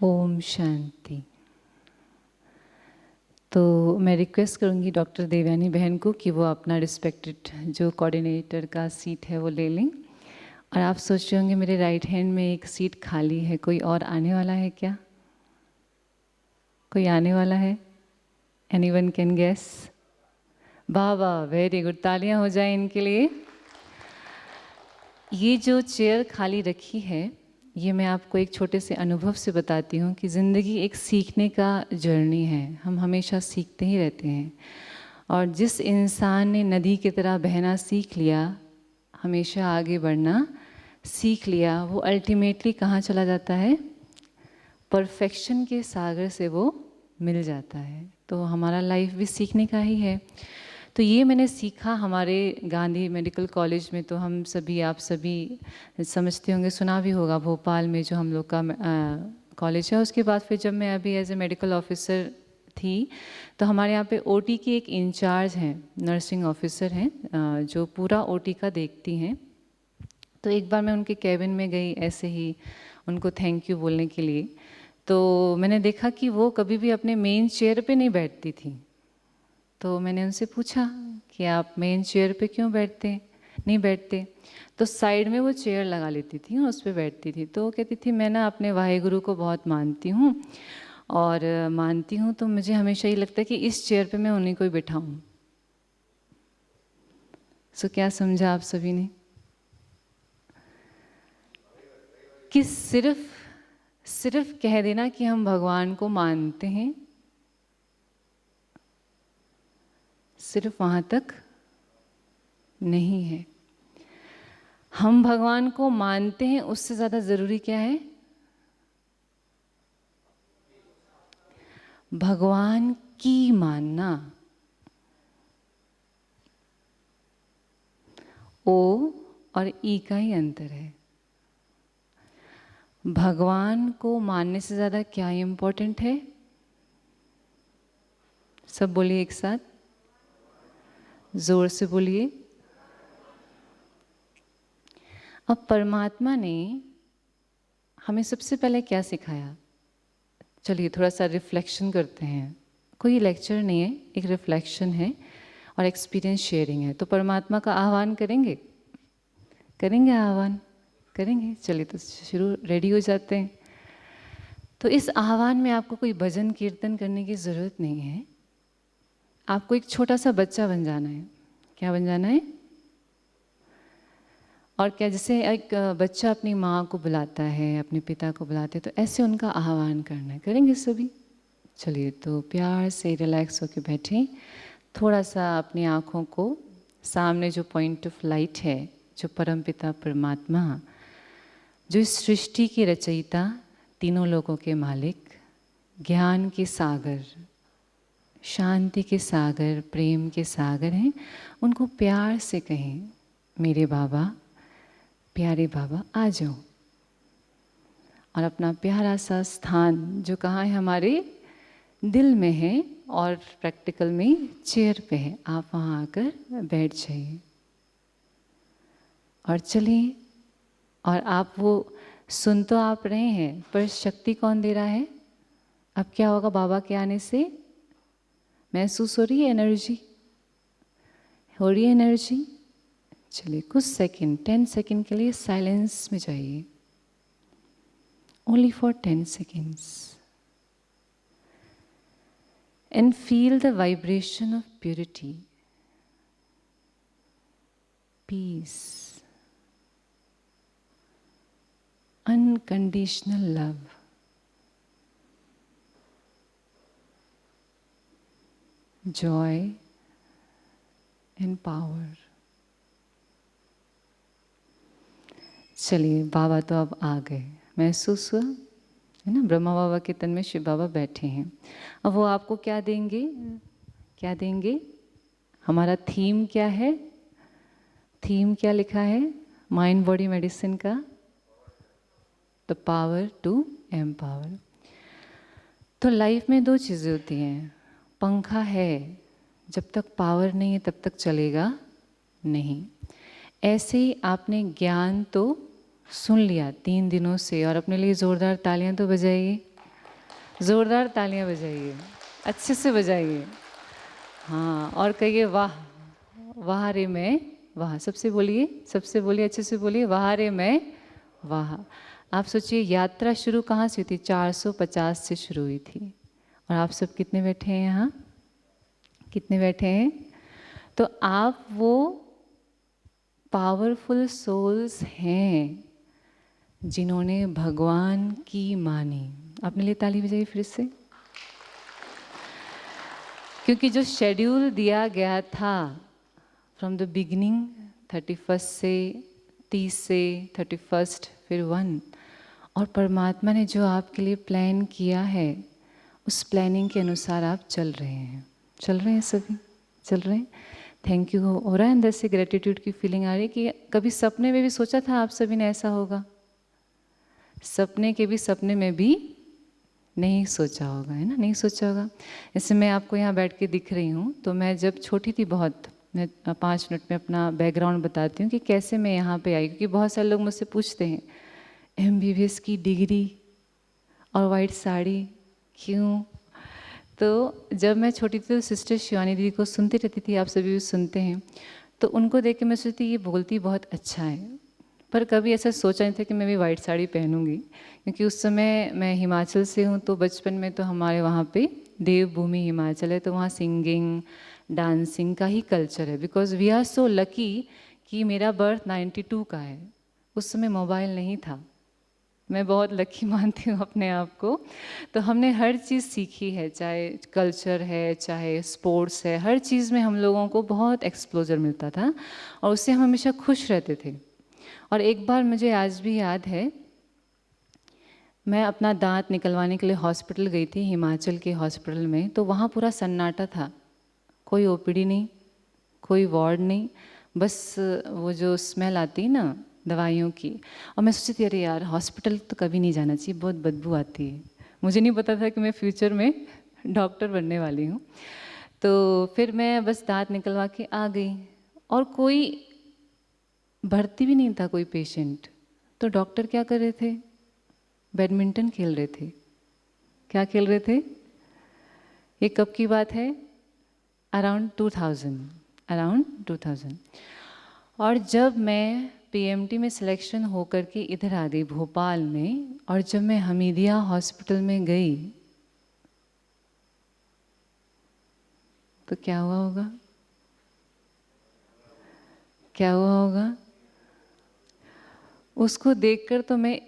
ओम शांति। तो मैं रिक्वेस्ट करूंगी डॉक्टर देवयानी बहन को कि वो अपना रिस्पेक्टेड जो कोऑर्डिनेटर का सीट है वो ले लें। और आप सोच रहे होंगे मेरे राइट हैंड में एक सीट खाली है, कोई और आने वाला है क्या? कोई आने वाला है? Anyone can guess? वाह वाह, वेरी गुड, तालियां हो जाए इनके लिए। ये जो चेयर खाली रखी है, ये मैं आपको एक छोटे से अनुभव से बताती हूँ कि ज़िंदगी एक सीखने का जर्नी है। हम हमेशा सीखते ही रहते हैं। और जिस इंसान ने नदी की तरह बहना सीख लिया, हमेशा आगे बढ़ना सीख लिया, वो अल्टीमेटली कहाँ चला जाता है? परफेक्शन के सागर से वो मिल जाता है। तो हमारा लाइफ भी सीखने का ही है। तो ये मैंने सीखा हमारे गांधी मेडिकल कॉलेज में। तो हम सभी, आप सभी समझते होंगे, सुना भी होगा, भोपाल में जो हम लोग का कॉलेज है। उसके बाद फिर जब मैं अभी एज ए मेडिकल ऑफिसर थी, तो हमारे यहाँ पे ओटी की एक इंचार्ज हैं, नर्सिंग ऑफिसर हैं, जो पूरा ओटी का देखती हैं। तो एक बार मैं उनके कैबिन में गई ऐसे ही उनको थैंक यू बोलने के लिए। तो मैंने देखा कि वो कभी भी अपने मेन चेयर पे नहीं बैठती थी। तो मैंने उनसे पूछा कि आप मेन चेयर पे क्यों नहीं बैठते? तो साइड में वो चेयर लगा लेती थी और उस पर बैठती थी। तो वो कहती थी, मैं ना अपने वाहेगुरु को बहुत मानती हूँ, और मानती हूँ तो मुझे हमेशा ये लगता है कि इस चेयर पे मैं उन्हीं को ही बिठाऊँ। सो क्या समझा आप सभी ने कि सिर्फ कह देना कि हम भगवान को मानते हैं, सिर्फ वहाँ तक नहीं है। हम भगवान को मानते हैं, उससे ज़्यादा ज़रूरी क्या है? भगवान की मानना। ओ और ई का ही अंतर है। भगवान को मानने से ज़्यादा क्या इम्पोर्टेंट है? सब बोलिए एक साथ, जोर से बोलिए। अब परमात्मा ने हमें सबसे पहले क्या सिखाया? चलिए थोड़ा सा रिफ्लेक्शन करते हैं। कोई लेक्चर नहीं है, एक रिफ्लेक्शन है और एक्सपीरियंस शेयरिंग है। तो परमात्मा का आह्वान करेंगे? करेंगे आह्वान? करेंगे। चलिए तो शुरू, रेडी हो जाते हैं। तो इस आह्वान में आपको कोई भजन कीर्तन करने की ज़रूरत नहीं है। आपको एक छोटा सा बच्चा बन जाना है। क्या बन जाना है? और क्या, जैसे एक बच्चा अपनी माँ को बुलाता है, अपने पिता को बुलाते हैं, तो ऐसे उनका आह्वान करना है। करेंगे सभी? चलिए तो प्यार से रिलैक्स होकर बैठें। थोड़ा सा अपनी आँखों को, सामने जो पॉइंट ऑफ लाइट है, जो परमपिता परमात्मा, जो इस सृष्टि के रचयिता, तीनों लोगों के मालिक, ज्ञान के सागर, शांति के सागर, प्रेम के सागर हैं, उनको प्यार से कहें, मेरे बाबा, प्यारे बाबा आ जाओ। और अपना प्यारा सा स्थान जो कहाँ है? हमारे दिल में है और प्रैक्टिकल में चेयर पे है। आप वहाँ आकर बैठ जाइए और चलिए। और आप वो सुन तो आप रहे हैं, पर शक्ति कौन दे रहा है? अब क्या होगा बाबा के आने से? महसूस हो रही है एनर्जी? हो रही है एनर्जी? चलिए कुछ सेकंड, 10 सेकंड के लिए साइलेंस में जाइए। Only for 10 seconds. And feel the vibration of purity, peace, unconditional love, joy and power. चलिए, बाबा तो अब आ गए, महसूस हुआ है ना? ब्रह्मा बाबा के तन में शिव बाबा बैठे हैं। अब वो आपको क्या देंगे? क्या देंगे? हमारा थीम क्या है? थीम क्या लिखा है माइंड बॉडी मेडिसिन का? The power to empower. तो लाइफ में दो चीज़ें होती हैं। पंखा है, जब तक पावर नहीं है तब तक चलेगा नहीं। ऐसे ही आपने ज्ञान तो सुन लिया 3 दिनों से, और अपने लिए ज़ोरदार तालियां तो बजाइए। ज़ोरदार तालियां बजाइए, अच्छे से बजाइए। हाँ, और कहिए वाह, वाह रे मैं वाह। सबसे बोलिए, सबसे बोलिए, अच्छे से बोलिए, वाह रे मैं वाह। आप सोचिए यात्रा शुरू कहाँ से हुई थी? 450 से शुरू हुई थी। और आप सब कितने बैठे हैं यहाँ? कितने बैठे हैं? तो आप वो पावरफुल सोल्स हैं जिन्होंने भगवान की मानी। अपने लिए ताली बजाइए फिर से। क्योंकि जो शेड्यूल दिया गया था फ्रॉम द बिगिनिंग, 31 से 30 से 31, फिर 1, और परमात्मा ने जो आपके लिए प्लान किया है उस प्लानिंग के अनुसार आप चल रहे हैं। चल रहे हैं सभी, चल रहे हैं। थैंक यू हो रहा है, अंदर से ग्रेटिट्यूड की फीलिंग आ रही है कि कभी सपने में भी सोचा था आप सभी ने ऐसा होगा? सपने के भी सपने में भी नहीं सोचा होगा, है ना, नहीं सोचा होगा। जैसे मैं आपको यहाँ बैठ के दिख रही हूँ, तो मैं जब छोटी थी बहुत, मैं 5 मिनट में अपना बैकग्राउंड बताती हूँ कि कैसे मैं यहाँ पे आई। क्योंकि बहुत सारे लोग मुझसे पूछते हैं MBBS की डिग्री और वाइट साड़ी क्यों? तो जब मैं छोटी थी तो सिस्टर शिवानी दीदी को सुनती रहती थी, आप सभी भी सुनते हैं, तो उनको देख के मैं सोचती ये बोलती बहुत अच्छा है, पर कभी ऐसा सोचा नहीं था कि मैं भी वाइट साड़ी पहनूंगी। क्योंकि उस समय मैं हिमाचल से हूँ, तो बचपन में तो हमारे वहाँ पे देवभूमि हिमाचल है, तो वहाँ सिंगिंग डांसिंग का ही कल्चर है। Because we are so lucky कि मेरा बर्थ 92 का है। उस समय मोबाइल नहीं था, मैं बहुत लकी मानती हूँ अपने आप को। तो हमने हर चीज़ सीखी है, चाहे कल्चर है चाहे स्पोर्ट्स है, हर चीज़ में हम लोगों को बहुत एक्सप्लोजर मिलता था और उससे हम हमेशा खुश रहते थे। और एक बार मुझे आज भी याद है, मैं अपना दांत निकलवाने के लिए हॉस्पिटल गई थी, हिमाचल के हॉस्पिटल में। तो वहाँ पूरा सन्नाटा था, कोई OPD नहीं, कोई वार्ड नहीं, बस वो जो स्मेल आती है ना दवाइयों की। और मैं सोचती थी अरे यार हॉस्पिटल तो कभी नहीं जाना चाहिए, बहुत बदबू आती है। मुझे नहीं पता था कि मैं फ्यूचर में डॉक्टर बनने वाली हूँ। तो फिर मैं बस दांत निकलवा के आ गई और कोई भर्ती भी नहीं था, कोई पेशेंट। तो डॉक्टर क्या कर रहे थे? बैडमिंटन खेल रहे थे। क्या खेल रहे थे? ये कब की बात है? अराउंड 2000। और जब मैं PMT में सिलेक्शन होकर के इधर आ गई भोपाल में, और जब मैं हमीदिया हॉस्पिटल में गई तो क्या हुआ होगा? क्या हुआ होगा? उसको देखकर तो मैं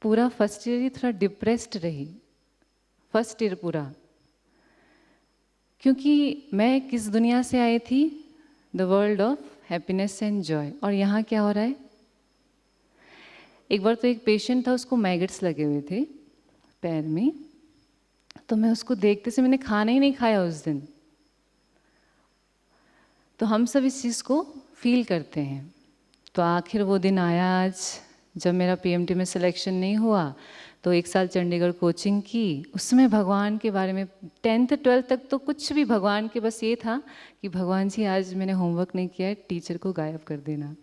पूरा फर्स्ट ईयर ही थोड़ा डिप्रेस्ड रही, फर्स्ट ईयर पूरा। क्योंकि मैं किस दुनिया से आई थी? The world of happiness and Joy. और यहाँ क्या हो रहा है? एक बार तो एक पेशेंट था, उसको मैगट्स लगे हुए थे पैर में, तो मैं उसको देखते से मैंने खाना ही नहीं खाया उस दिन। तो हम सब इस चीज़ को फील करते हैं। तो आखिर वो दिन आया आज, जब मेरा PMT में सिलेक्शन नहीं हुआ, तो 1 साल चंडीगढ़ कोचिंग की। उसमें भगवान के बारे में 10th 12th तक तो कुछ भी भगवान के बस ये था कि भगवान जी आज मैंने होमवर्क नहीं किया है, टीचर को गायब कर देना।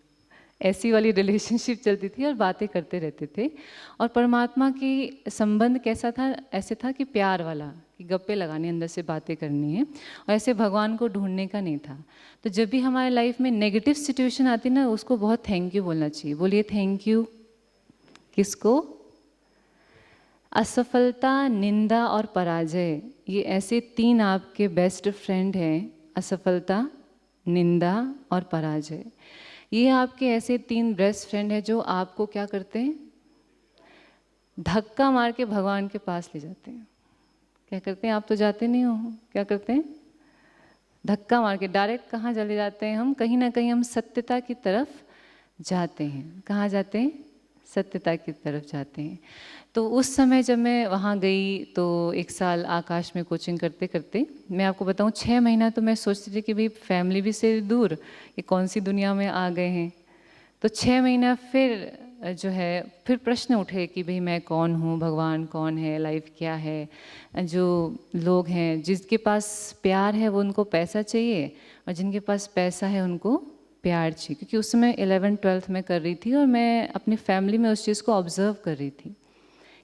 ऐसी वाली रिलेशनशिप चलती थी और बातें करते रहते थे। और परमात्मा की संबंध कैसा था? ऐसे था कि प्यार वाला, कि गप्पे लगाने, अंदर से बातें करनी है, और ऐसे भगवान को ढूंढने का नहीं था। तो जब भी हमारे लाइफ में नेगेटिव सिचुएशन आती ना, उसको बहुत थैंक यू बोलना चाहिए। बोलिए थैंक यू। किसको? असफलता, निंदा और पराजय, ये ऐसे 3 आपके बेस्ट फ्रेंड हैं। असफलता, निंदा और पराजय, ये आपके ऐसे 3 बेस्ट फ्रेंड हैं जो आपको क्या करते हैं? धक्का मार के भगवान के पास ले जाते हैं। क्या करते हैं? आप तो जाते नहीं हो, क्या करते हैं? धक्का मार के डायरेक्ट कहाँ चले जाते हैं हम? कहीं ना कहीं हम सत्यता की तरफ जाते हैं। कहाँ जाते हैं? सत्यता की तरफ जाते हैं। तो उस समय जब मैं वहाँ गई, तो 1 साल आकाश में कोचिंग करते करते, मैं आपको बताऊँ 6 महीना तो मैं सोचती थी कि भाई फैमिली भी से दूर, ये कौन सी दुनिया में आ गए हैं। तो 6 महीना फिर जो है फिर प्रश्न उठे कि भाई मैं कौन हूँ, भगवान कौन है, लाइफ क्या है। जो लोग हैं जिसके पास प्यार है वो उनको पैसा चाहिए, और जिनके पास पैसा है उनको प्यार चाहिए। क्योंकि उस समय 11th 12th में कर रही थी और मैं अपनी फैमिली में उस चीज़ को ऑब्जर्व कर रही थी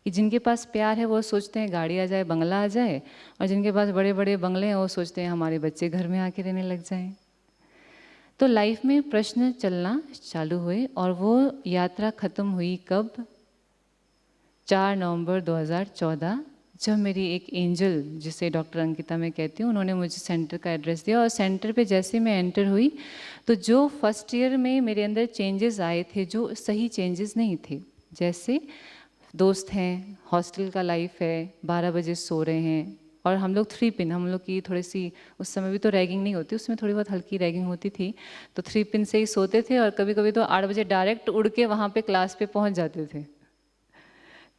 कि जिनके पास प्यार है वो सोचते हैं गाड़ी आ जाए, बंगला आ जाए, और जिनके पास बड़े बड़े बंगले हैं वो सोचते हैं हमारे बच्चे घर में आके रहने लग जाएं। तो लाइफ में प्रश्न चलना चालू हुए और वो यात्रा ख़त्म हुई कब? 4 नवंबर 2014, जब मेरी एक एंजल, जिसे डॉक्टर अंकिता मैं कहती हूँ, उन्होंने मुझे सेंटर का एड्रेस दिया। और सेंटर पे जैसे मैं एंटर हुई तो जो फर्स्ट ईयर में मेरे अंदर चेंजेस आए थे, जो सही चेंजेस नहीं थे, जैसे दोस्त हैं, हॉस्टल का लाइफ है, 12 बजे सो रहे हैं, और हम लोग 3 पिन, हम लोग की थोड़ी सी उस समय भी तो रैगिंग नहीं होती, उसमें थोड़ी बहुत हल्की रैगिंग होती थी, तो 3 पिन से ही सोते थे, और कभी कभी तो 8 बजे डायरेक्ट उड़ के वहाँ पे क्लास पे पहुँच जाते थे।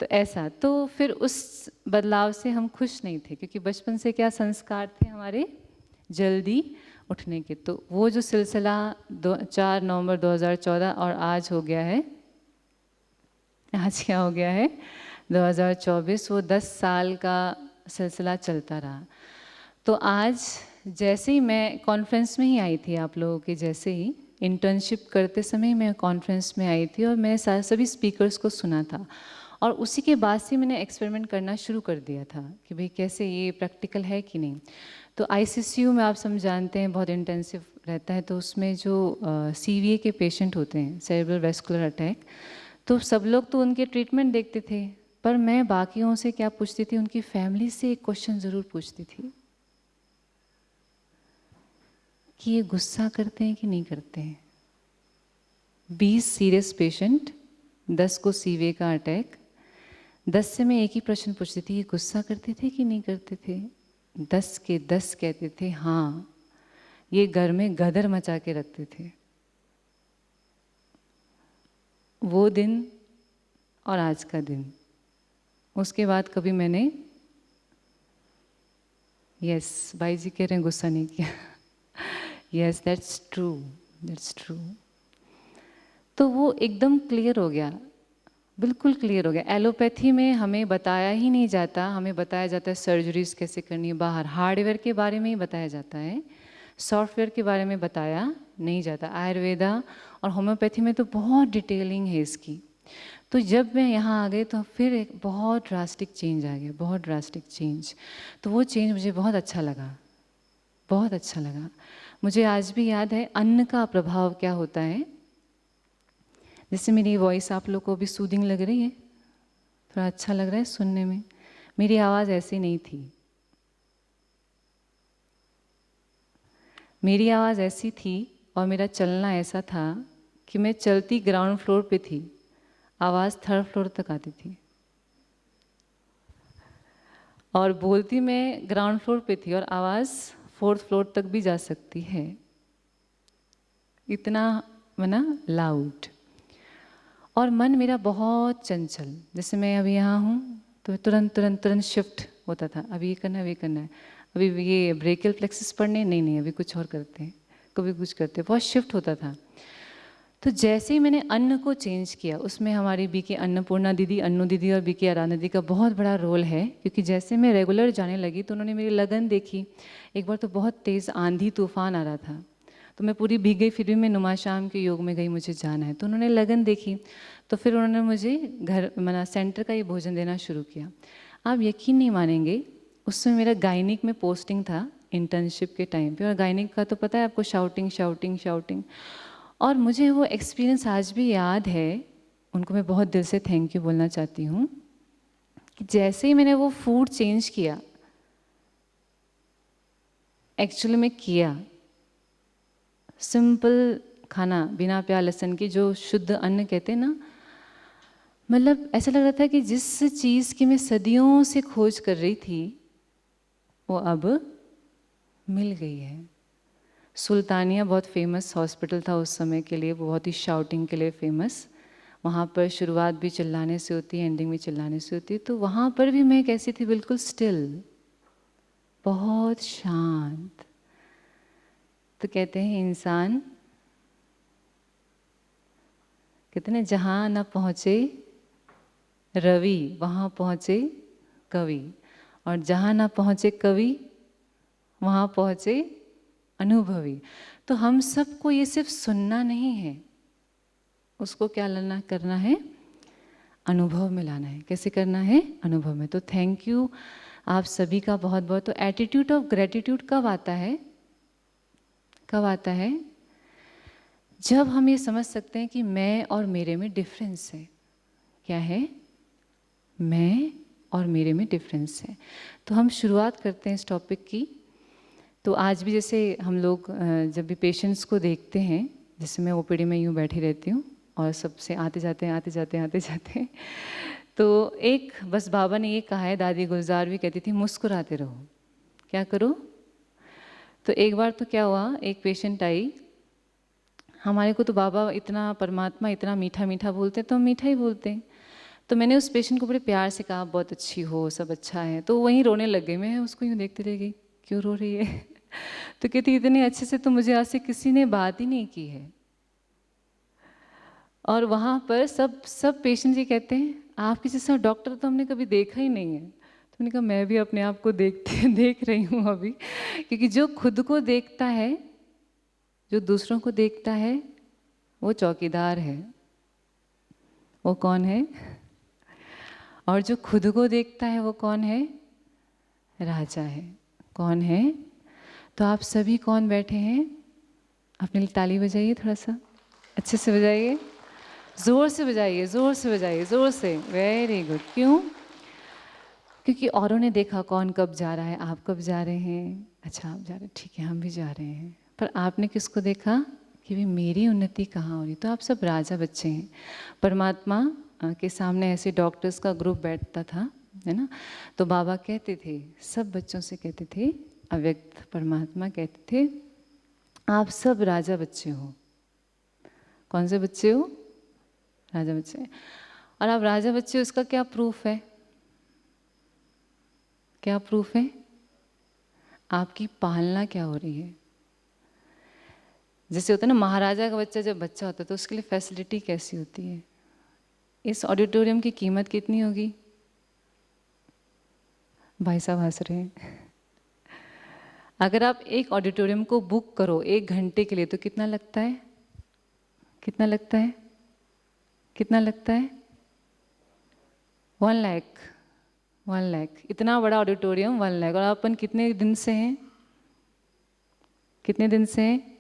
तो ऐसा, तो फिर उस बदलाव से हम खुश नहीं थे, क्योंकि बचपन से क्या संस्कार थे हमारे, जल्दी उठने के। तो वो जो सिलसिला 4 नवंबर 2014 और आज हो गया है, आज क्या हो गया है 2024, वो 10 साल का सिलसिला चलता रहा। तो आज जैसे ही मैं कॉन्फ्रेंस में ही आई थी, आप लोगों के जैसे ही इंटर्नशिप करते समय मैं कॉन्फ्रेंस में आई थी, और मैं सभी स्पीकर्स को सुना था, और उसी के बाद से मैंने एक्सपेरिमेंट करना शुरू कर दिया था कि भाई कैसे ये प्रैक्टिकल है कि नहीं। तो आईसीसीयू में आप सब जानते हैं बहुत इंटेंसिव रहता है, तो उसमें जो सीवीए के पेशेंट होते हैं, सेरेब्रल वैस्कुलर अटैक, तो सब लोग तो उनके ट्रीटमेंट देखते थे, पर मैं बाकियों से क्या पूछती थी, उनकी फैमिली से एक क्वेश्चन ज़रूर पूछती थी कि ये गुस्सा करते हैं कि नहीं करते हैं। 20 सीरियस पेशेंट, 10 को सीवीए का अटैक, 10 से मैं एक ही प्रश्न पूछती थी, ये गुस्सा करते थे कि नहीं करते थे? 10 के 10 कहते थे हाँ, ये घर में गदर मचा के रखते थे। वो दिन और आज का दिन, उसके बाद कभी मैंने, यस भाई जी कह रहे हैं गुस्सा नहीं किया, yes that's true, that's true. तो वो एकदम क्लियर हो गया, बिल्कुल क्लियर हो गया। एलोपैथी में हमें बताया ही नहीं जाता, हमें बताया जाता है सर्जरीज कैसे करनी है बाहर, हार्डवेयर के बारे में ही बताया जाता है, सॉफ्टवेयर के बारे में बताया नहीं जाता। आयुर्वेदा और होम्योपैथी में तो बहुत डिटेलिंग है इसकी। तो जब मैं यहाँ आ गई तो फिर एक बहुत ड्रास्टिक चेंज आ गया, बहुत ड्रास्टिक चेंज। तो वो चेंज मुझे बहुत अच्छा लगा, बहुत अच्छा लगा। मुझे आज भी याद है अन्न का प्रभाव क्या होता है। जैसे मेरी वॉइस आप लोग को भी सूदिंग लग रही है, थोड़ा अच्छा लग रहा है सुनने में। मेरी आवाज़ ऐसी नहीं थी, मेरी आवाज़ ऐसी थी और मेरा चलना ऐसा था कि मैं चलती ग्राउंड फ्लोर पे थी, आवाज़ 3rd फ्लोर तक आती थी, और बोलती मैं ग्राउंड फ्लोर पे थी और आवाज़ 4th फ्लोर तक भी जा सकती है, इतना मना लाउड। और मन मेरा बहुत चंचल, जैसे मैं अभी यहाँ हूँ तो तुरंत तुरंत तुरंत शिफ्ट होता था, अभी ये करना है, अभी करना है, अभी ये ब्रेकियल प्लेक्सिस पढ़ने, नहीं नहीं अभी कुछ और करते हैं, कभी कुछ करते हैं, बहुत शिफ्ट होता था। तो जैसे ही मैंने अन्न को चेंज किया, उसमें हमारी बीके अन्नपूर्णा दीदी, अन्नू दीदी और बीके आराधना दीदी का बहुत बड़ा रोल है, क्योंकि जैसे मैं रेगुलर जाने लगी तो उन्होंने मेरी लगन देखी। एक बार तो बहुत तेज़ आंधी तूफान आ रहा था, तो मैं पूरी भीग गई, फिर भी मैं नुमा शाम के योग में गई, मुझे जाना है, तो उन्होंने लगन देखी, तो फिर उन्होंने मुझे घर मना सेंटर का ही भोजन देना शुरू किया। आप यकीन नहीं मानेंगे, उस समय मेरा गायनिक में पोस्टिंग था इंटर्नशिप के टाइम पे, और गायनिक का तो पता है आपको, शाउटिंग शाउटिंग शाउटिंग। और मुझे वो एक्सपीरियंस आज भी याद है, उनको मैं बहुत दिल से थैंक यू बोलना चाहती हूँ कि जैसे ही मैंने वो फूड चेंज किया, एक्चुअली में किया सिंपल खाना बिना प्याज लहसुन की, जो शुद्ध अन्न कहते हैं ना, मतलब ऐसा लग रहा था कि जिस चीज़ की मैं सदियों से खोज कर रही थी वो अब मिल गई है। सुल्तानिया बहुत फेमस हॉस्पिटल था उस समय के लिए, वो बहुत ही शाउटिंग के लिए फेमस, वहाँ पर शुरुआत भी चिल्लाने से होती है, एंडिंग भी चिल्लाने से होती है। तो वहाँ पर भी मैं कैसी थी, बिल्कुल स्टिल, बहुत शांत। तो कहते हैं इंसान, कहते हैं जहाँ ना पहुँचे रवि वहाँ पहुँचे कवि, और जहाँ ना पहुँचे कवि वहाँ पहुँचे अनुभवी। तो हम सबको ये सिर्फ सुनना नहीं है, उसको क्या करना है, अनुभव में लाना है। कैसे करना है? अनुभव में। तो थैंक यू आप सभी का बहुत बहुत। तो एटीट्यूड ऑफ ग्रेटिट्यूड कब आता है? कब आता है? जब हम ये समझ सकते हैं कि मैं और मेरे में डिफरेंस है। क्या है? मैं और मेरे में डिफरेंस है। तो हम शुरुआत करते हैं इस टॉपिक की। तो आज भी जैसे हम लोग जब भी पेशेंट्स को देखते हैं, जैसे मैं ओपीडी में यूँ बैठी रहती हूँ और सबसे आते जाते हैं, तो एक बस बाबा ने ये कहा है, दादी गुलजार भी कहती थी, मुस्कुराते रहो। क्या करो? तो एक बार तो क्या हुआ, एक पेशेंट आई, हमारे को तो बाबा इतना, परमात्मा इतना मीठा मीठा बोलते हैं, तो हम मीठा ही बोलते हैं। तो मैंने उस पेशेंट को बड़े प्यार से कहा, बहुत अच्छी हो, सब अच्छा है। तो वहीं रोने लग गई। मैं उसको यूँ देखते रह गई, क्यों रो रही है? तो कहती, इतने अच्छे से तो मुझे आज से किसी ने बात ही नहीं की है। और वहाँ पर सब पेशेंट ये कहते हैं, आपके जैसा डॉक्टर तो हमने कभी देखा ही नहीं है। तो मैंने कहा, मैं भी अपने आप को देख रही हूँ अभी, क्योंकि जो खुद को देखता है, जो दूसरों को देखता है, वो चौकीदार है। वो कौन है? और जो खुद को देखता है वो कौन है? राजा है। कौन है? तो आप सभी कौन बैठे हैं? अपने लिए ताली बजाइए, थोड़ा सा अच्छे से बजाइए, जोर से बजाइए, जोर से बजाइए, जोर से। Very good. क्यों? क्योंकि औरों ने देखा कौन कब जा रहा है। आप कब जा रहे हैं? अच्छा, आप जा रहे हैं, ठीक है, हम भी जा रहे हैं। पर आपने किसको देखा कि भाई मेरी उन्नति कहाँ हो रही? तो आप सब राजा बच्चे हैं। परमात्मा के सामने ऐसे डॉक्टर्स का ग्रुप बैठता था, है ना? तो बाबा कहते थे, सब बच्चों से कहते थे, अव्यक्त परमात्मा कहते थे, आप सब राजा बच्चे हो। कौन से बच्चे हो? राजा बच्चे। और आप राजा बच्चे हो, इसका क्या प्रूफ है? क्या प्रूफ है? आपकी पालना क्या हो रही है? जैसे होता है ना, महाराजा का बच्चा जब बच्चा होता है तो उसके लिए फैसिलिटी कैसी होती है? इस ऑडिटोरियम की कीमत कितनी होगी? भाई साहब हंस रहे हैं। अगर आप एक ऑडिटोरियम को बुक करो 1 घंटे के लिए तो कितना लगता है? कितना लगता है? कितना लगता है? 1 लाख। 1 लाख। इतना बड़ा ऑडिटोरियम 1 लाख। और अपन कितने दिन से हैं? कितने दिन से हैं?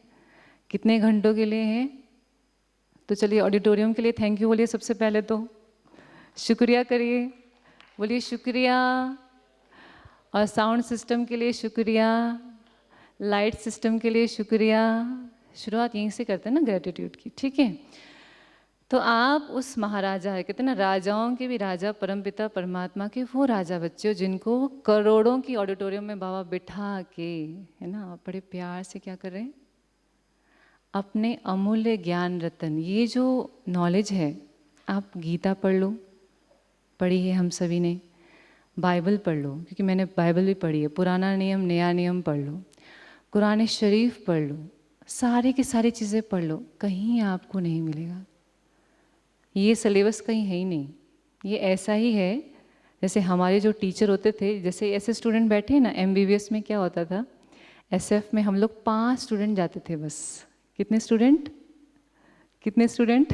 कितने घंटों के लिए हैं? तो चलिए ऑडिटोरियम के लिए थैंक यू बोलिए सबसे पहले तो। शुक्रिया करिए, बोलिए शुक्रिया। और साउंड सिस्टम के लिए शुक्रिया, लाइट सिस्टम के लिए शुक्रिया। शुरुआत यहीं से करते हैं ना ग्रेटिट्यूड की, ठीक है? तो आप उस महाराजा है, कहते हैं ना, राजाओं के भी राजा, परमपिता परमात्मा के वो राजा बच्चे हो, जिनको करोड़ों की ऑडिटोरियम में बाबा बिठा के, है ना, बड़े प्यार से क्या कर रहे हैं? अपने अमूल्य ज्ञान रतन, ये जो नॉलेज है, आप गीता पढ़ लो, पढ़ी है हम सभी ने, बाइबल पढ़ लो, क्योंकि मैंने बाइबल भी पढ़ी है, पुराना नियम नया नियम पढ़ लो, कुरान शरीफ पढ़ लो, सारी की सारी चीज़ें पढ़ लो, कहीं आपको नहीं मिलेगा। ये सिलेबस कहीं है ही नहीं। ये ऐसा ही है जैसे हमारे जो टीचर होते थे, जैसे ऐसे स्टूडेंट बैठे हैं ना, MBBS में क्या होता था, SF में हम लोग 5 स्टूडेंट जाते थे बस। कितने स्टूडेंट? कितने स्टूडेंट?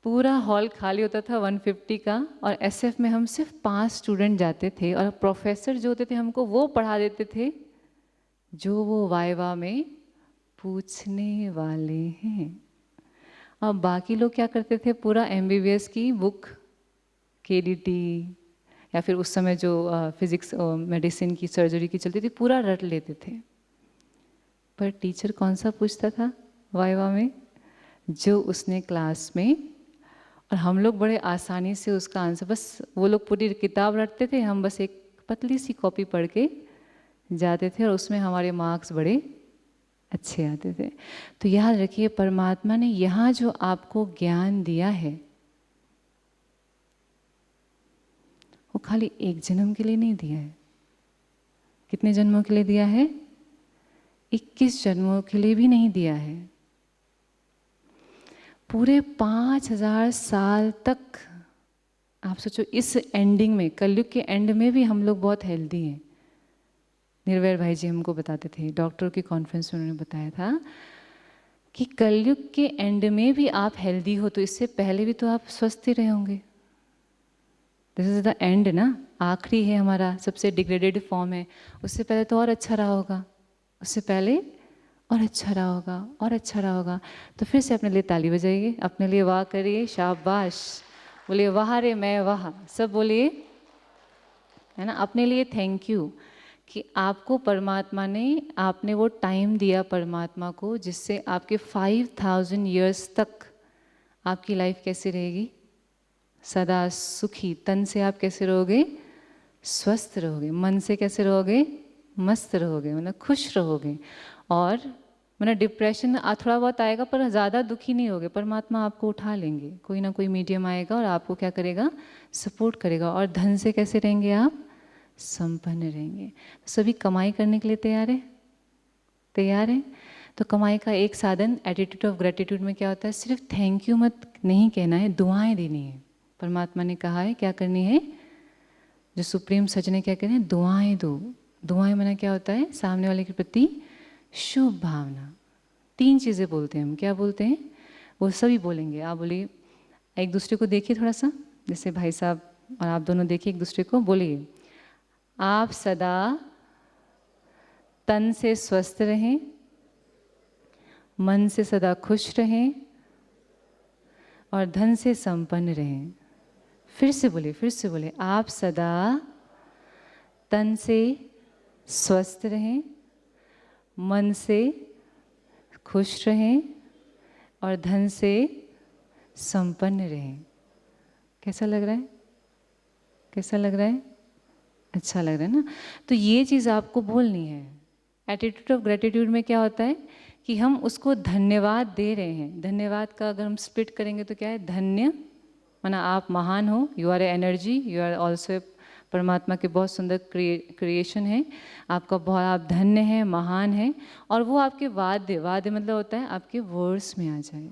पूरा हॉल खाली होता था 150 का, और SF में हम सिर्फ 5 स्टूडेंट जाते थे, और प्रोफेसर जो होते थे हमको वो पढ़ा देते थे जो वो वाइवा में पूछने वाले हैं। और बाकी लोग क्या करते थे, पूरा MBBS की बुक, KDT या फिर उस समय जो फिजिक्स मेडिसिन की, सर्जरी की चलती थी, पूरा रट लेते थे। पर टीचर कौन सा पूछता था वाइवा में? जो उसने क्लास में, और हम लोग बड़े आसानी से उसका आंसर, बस वो लोग पूरी किताब रटते थे, हम बस एक पतली सी कॉपी पढ़ के जाते थे, और उसमें हमारे मार्क्स बड़े अच्छे आते थे। तो याद रखिए, परमात्मा ने यहाँ जो आपको ज्ञान दिया है, वो खाली एक जन्म के लिए नहीं दिया है। कितने जन्मों के लिए दिया है? 21 जन्मों के लिए भी नहीं दिया है। पूरे 5000 साल तक। आप सोचो, इस एंडिंग में, कलयुग के एंड में भी हम लोग बहुत हेल्दी हैं। निर्वैर भाई जी हमको बताते थे, डॉक्टर की कॉन्फ्रेंस में उन्होंने बताया था कि कलयुग के एंड में भी आप हेल्दी हो, तो इससे पहले भी तो आप स्वस्थ ही रहे होंगे। दिस इज़ द एंड ना, आखिरी है हमारा, सबसे डिग्रेडेड फॉर्म है। उससे पहले तो और अच्छा रहा होगा, उससे पहले और अच्छा रहा होगा, और अच्छा रहा होगा। तो फिर से अपने लिए ताली बजाइए, अपने लिए वाह करिए, शाबाश, बोलिए वाह रे मैं वाह, सब बोलिए, है ना। अपने लिए थैंक यू कि आपको परमात्मा ने, आपने वो टाइम दिया परमात्मा को जिससे आपके 5000 ईयर्स तक आपकी लाइफ कैसी रहेगी, सदा सुखी। तन से आप कैसे रहोगे, स्वस्थ रहोगे। मन से कैसे रहोगे, मस्त रहोगे, मतलब खुश रहोगे। और मतलब डिप्रेशन थोड़ा बहुत आएगा पर ज़्यादा दुखी नहीं होगे, परमात्मा आपको उठा लेंगे, कोई ना कोई मीडियम आएगा और आपको क्या करेगा, सपोर्ट करेगा। और धन से कैसे रहेंगे आप, संपन्न रहेंगे। सभी कमाई करने के लिए तैयार है, तैयार है। तो कमाई का एक साधन एटीट्यूड ऑफ ग्रेटिट्यूड में क्या होता है, सिर्फ थैंक यू मत नहीं कहना है, दुआएं देनी है। परमात्मा ने कहा है क्या करनी है, जो सुप्रीम सच ने क्या कहते हैं, दुआएं दो। दुआएं माना क्या होता है, सामने वाले के प्रति शुभ भावना। 3 चीज़ें बोलते हैं हम, क्या बोलते हैं, वो सभी बोलेंगे। आप बोलिए, एक दूसरे को देखिए थोड़ा सा, जैसे भाई साहब और आप दोनों देखिए एक दूसरे को, बोलिए आप सदा तन से स्वस्थ रहें, मन से सदा खुश रहें और धन से संपन्न रहें। फिर से बोलिए, फिर से बोलिए, आप सदा तन से स्वस्थ रहें, मन से खुश रहें और धन से संपन्न रहें। कैसा लग रहा है, कैसा लग रहा है, अच्छा लग रहा है ना। तो ये चीज़ आपको बोलनी है। एटीट्यूड ऑफ ग्रेटिट्यूड में क्या होता है कि हम उसको धन्यवाद दे रहे हैं। धन्यवाद का अगर हम स्प्लिट करेंगे तो क्या है, धन्य माना आप महान हो, you are a energy, you are also परमात्मा के बहुत सुंदर क्रिएशन है, आपका बहुत, आप धन्य हैं, महान हैं। और वो आपके वाद्य, वाद्य मतलब होता है आपके वर्ड्स में आ जाए,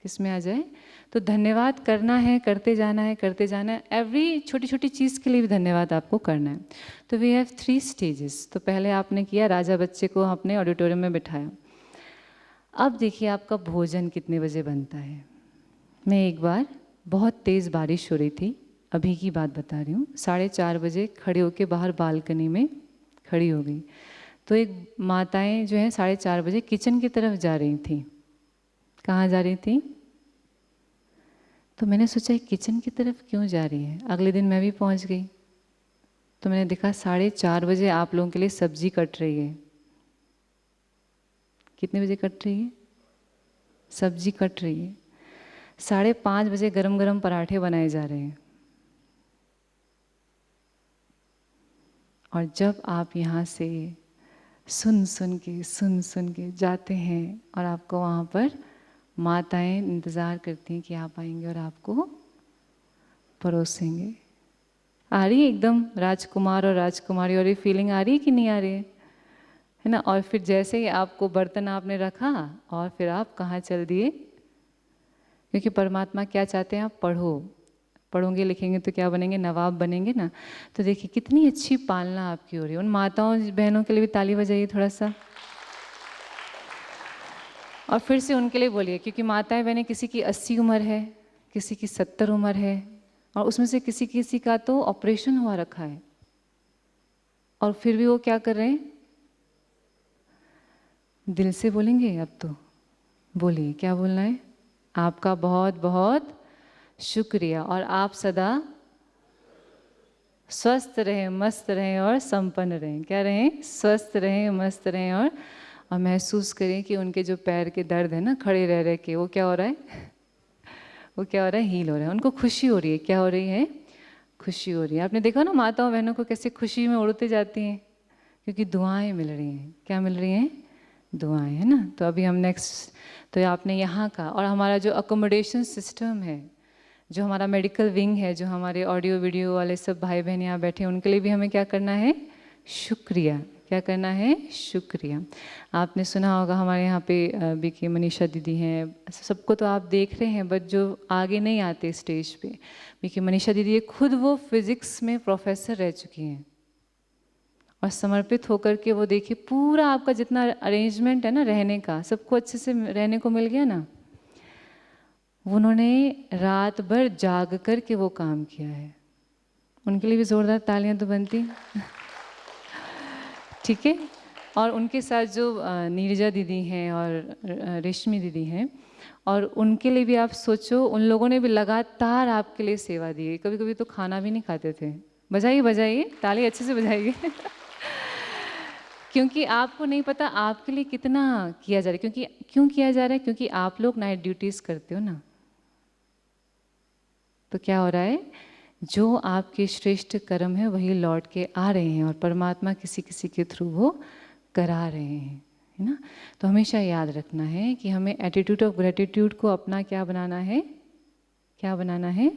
किस में आ जाए। तो धन्यवाद करना है, करते जाना है, करते जाना है। एवरी छोटी छोटी चीज़ के लिए भी धन्यवाद आपको करना है। तो वी हैव 3 स्टेजेस। तो पहले आपने किया, राजा बच्चे को अपने ऑडिटोरियम में बिठाया। अब देखिए आपका भोजन कितने बजे बनता है। मैं एक बार, बहुत तेज़ बारिश हो रही थी, अभी की बात बता रही हूँ, 4:30 बजे खड़े होकर बाहर बालकनी में खड़ी हो गई। तो एक माताएं जो हैं 4:30 बजे किचन की तरफ जा रही थी। कहाँ जा रही थी, तो मैंने सोचा किचन की तरफ क्यों जा रही है। अगले दिन मैं भी पहुँच गई, तो मैंने देखा 4:30 बजे आप लोगों के लिए सब्जी कट रही है। कितने बजे कट रही है, सब्जी कट रही है। 5:30 बजे गरम गरम पराठे बनाए जा रहे हैं। और जब आप यहाँ से सुन सुन के जाते हैं और आपको वहाँ पर माताएं इंतज़ार करती हैं कि आप आएंगे और आपको परोसेंगे। आ रही है एकदम राजकुमार और राजकुमारी, और ये फीलिंग आ रही है कि नहीं आ रही है ना। और फिर जैसे ही आपको बर्तन आपने रखा और फिर आप कहाँ चल दिए, क्योंकि परमात्मा क्या चाहते हैं, आप पढ़ो, पढ़ोगे लिखेंगे तो क्या बनेंगे, नवाब बनेंगे ना। तो देखिए कितनी अच्छी पालना आपकी हो रही है। उन माताओं बहनों के लिए भी ताली बजाइए थोड़ा सा, और फिर से उनके लिए बोलिए, क्योंकि माताएं बहनें किसी की 80 उम्र है, किसी की 70 उम्र है, और उसमें से किसी किसी का तो ऑपरेशन हुआ रखा है, और फिर भी वो क्या कर रहे हैं, दिल से बोलेंगे। अब तो बोलिए, क्या बोलना है, आपका बहुत बहुत शुक्रिया, और आप सदा स्वस्थ रहें, मस्त रहें और संपन्न रहें। क्या रहें, स्वस्थ रहें, मस्त रहें, और महसूस करें कि उनके जो पैर के दर्द है ना, खड़े रह रह के, वो क्या हो रहा है वो क्या हो रहा है, हील हो रहा है। उनको खुशी हो रही है, क्या हो रही है, खुशी हो रही है। आपने देखा ना माताओं बहनों को कैसे खुशी में उड़ते जाती हैं, क्योंकि दुआएं मिल रही हैं। क्या मिल रही हैं, दुआएं, है ना। तो अभी हम नेक्स्ट, तो आपने यहाँ का, और हमारा जो अकोमोडेशन सिस्टम है, जो हमारा मेडिकल विंग है, जो हमारे ऑडियो वीडियो वाले सब भाई बहन यहाँ बैठे हैं, उनके लिए भी हमें क्या करना है, शुक्रिया। क्या करना है, शुक्रिया। आपने सुना होगा हमारे यहाँ पे बीके मनीषा दीदी हैं, सबको तो आप देख रहे हैं, बट जो आगे नहीं आते स्टेज पे, बीके मनीषा दीदी खुद वो फिज़िक्स में प्रोफेसर रह चुकी हैं, और समर्पित होकर के वो देखिए पूरा आपका जितना अरेंजमेंट है ना रहने का, सबको अच्छे से रहने को मिल गया ना। उन्होंने रात भर जाग कर के वो काम किया है। उनके लिए भी ज़ोरदार तालियां तो बनती। ठीक है। और उनके साथ जो नीरजा दीदी हैं और रेशमी दीदी हैं, और उनके लिए भी आप सोचो, उन लोगों ने भी लगातार आपके लिए सेवा दी है। कभी कभी तो खाना भी नहीं खाते थे। बजाइए बजाइए ताली, अच्छे से बजाइए। क्योंकि आपको नहीं पता आपके लिए कितना किया जा रहा है। क्योंकि क्यों किया जा रहा है? क्योंकि आप लोग नाइट ड्यूटीज़ करते हो ना। तो क्या हो रहा है, जो आपके श्रेष्ठ कर्म है वही लौट के आ रहे हैं, और परमात्मा किसी किसी के थ्रू वो करा रहे हैं, है ना। तो हमेशा याद रखना है कि हमें एटीट्यूड ऑफ ग्रेटिट्यूड को अपना क्या बनाना है, क्या बनाना है,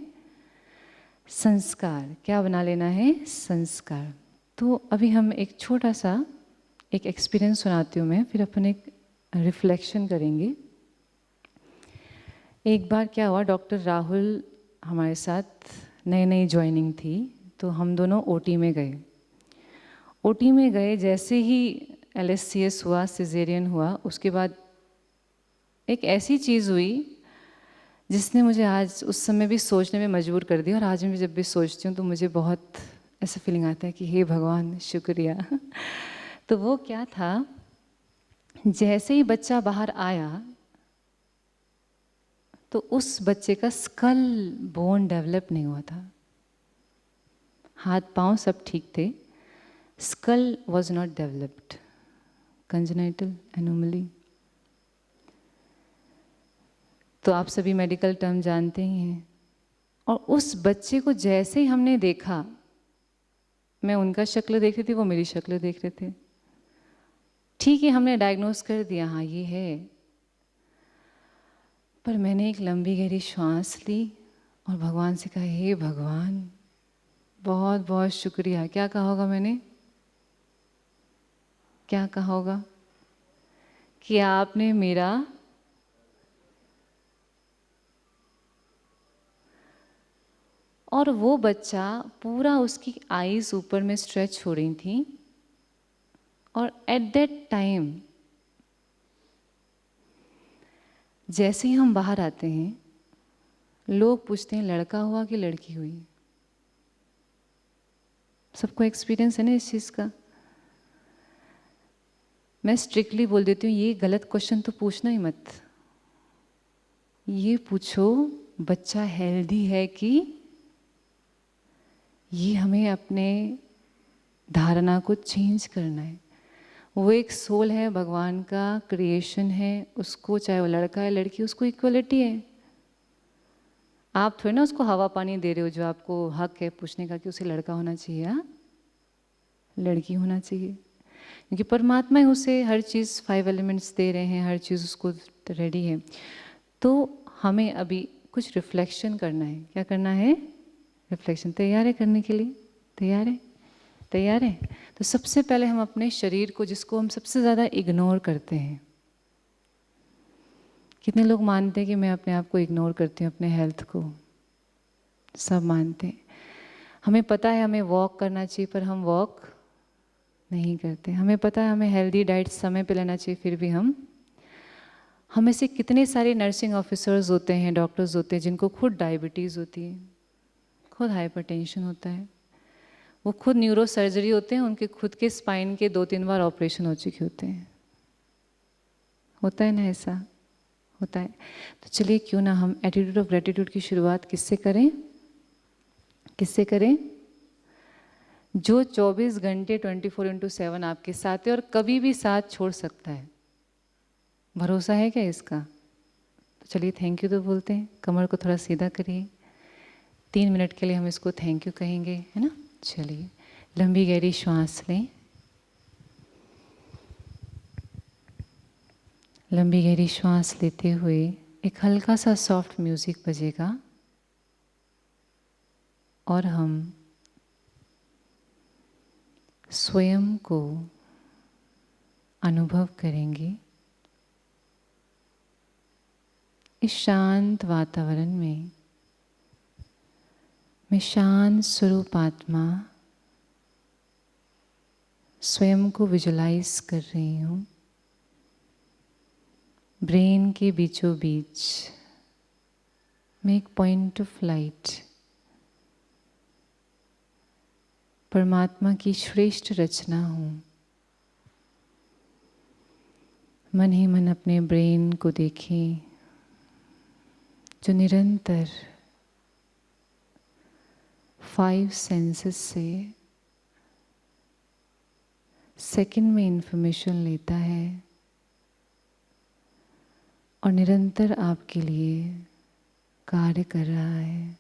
संस्कार। क्या बना लेना है, संस्कार। तो अभी हम एक छोटा सा एक एक्सपीरियंस सुनाती हूँ मैं, फिर अपन एक रिफ्लेक्शन करेंगे। एक बार क्या हुआ, डॉक्टर राहुल हमारे साथ नई नई ज्वाइनिंग थी, तो हम दोनों ओटी में गए। ओटी में गए, जैसे ही LSCS हुआ, सिजेरियन हुआ, उसके बाद एक ऐसी चीज़ हुई जिसने मुझे आज उस समय भी सोचने में मजबूर कर दिया। और आज मैं जब भी सोचती हूँ तो मुझे बहुत ऐसा फीलिंग आता है कि हे भगवान शुक्रिया। तो वो क्या था, जैसे ही बच्चा बाहर आया तो उस बच्चे का स्कल बोन डेवलप नहीं हुआ था। हाथ पांव सब ठीक थे, skull was not developed, congenital anomaly. तो आप सभी मेडिकल टर्म जानते ही हैं। और उस बच्चे को जैसे ही हमने देखा, मैं उनका शक्ल देख रही थी, वो मेरी शक्ल देख रहे थे। ठीक है, हमने डायग्नोस कर दिया, हाँ ये है। पर मैंने एक लंबी गहरी श्वास ली और भगवान से कहा, हे भगवान बहुत बहुत शुक्रिया। क्या कहा होगा मैंने, क्या कहा होगा कि आपने मेरा और वो बच्चा पूरा, उसकी आईज ऊपर में स्ट्रेच हो रही थी। और एट दैट टाइम जैसे ही हम बाहर आते हैं, लोग पूछते हैं लड़का हुआ कि लड़की हुई। सबको एक्सपीरियंस है ना इस चीज़ का। मैं स्ट्रिक्टली बोल देती हूँ, ये गलत क्वेश्चन तो पूछना ही मत। ये पूछो बच्चा हेल्दी है कि, ये हमें अपने धारणा को चेंज करना है। वो एक सोल है, भगवान का क्रिएशन है, उसको चाहे वो लड़का है लड़की, उसको इक्वलिटी है। आप थोड़ी ना उसको हवा पानी दे रहे हो, जो आपको हक है पूछने का कि उसे लड़का होना चाहिए या लड़की होना चाहिए। क्योंकि परमात्मा ही उसे हर चीज़ 5 एलिमेंट्स दे रहे हैं, हर चीज़ उसको रेडी है। तो हमें अभी कुछ रिफ्लेक्शन करना है। क्या करना है, रिफ्लेक्शन। तैयार है करने के लिए, तैयार है, तैयार है। तो सबसे पहले हम अपने शरीर को, जिसको हम सबसे ज़्यादा इग्नोर करते हैं, कितने लोग मानते हैं कि मैं अपने आप को इग्नोर करती हूँ, अपने हेल्थ को? सब मानते हैं। हमें पता है हमें वॉक करना चाहिए, पर हम वॉक नहीं करते। हमें पता है हमें हेल्दी डाइट समय पे लेना चाहिए, फिर भी हमें से कितने सारे नर्सिंग ऑफिसर्स होते हैं, डॉक्टर्स होते हैं, जिनको खुद डायबिटीज़ होती है, खुद हाइपरटेंशन होता है, वो खुद न्यूरो सर्जरी होते हैं, उनके खुद के स्पाइन के 2-3 बार ऑपरेशन हो चुके होते हैं। होता है ना, ऐसा होता है। तो चलिए क्यों ना हम एटीट्यूड ऑफ ग्रेटिट्यूड की शुरुआत किससे करें, किससे करें? जो 24 घंटे 24/7 आपके साथ है और कभी भी साथ छोड़ सकता है। भरोसा है क्या इसका? तो चलिए थैंक यू तो बोलते हैं। कमर को थोड़ा सीधा करिए। 3 मिनट के लिए हम इसको थैंक यू कहेंगे, है ना। चलिए लंबी गहरी श्वास लें। लंबी गहरी श्वास लेते हुए एक हल्का सा सॉफ्ट म्यूजिक बजेगा और हम स्वयं को अनुभव करेंगे इस शांत वातावरण में। मैं शांत स्वरूप आत्मा स्वयं को विजुलाइज कर रही हूँ ब्रेन के बीचों बीच मैं एक पॉइंट ऑफ लाइट, परमात्मा की श्रेष्ठ रचना हूँ। मन ही मन अपने ब्रेन को देखें जो निरंतर 5 सेंसेस से सेकंड में इंफॉर्मेशन लेता है और निरंतर आपके लिए कार्य कर रहा है।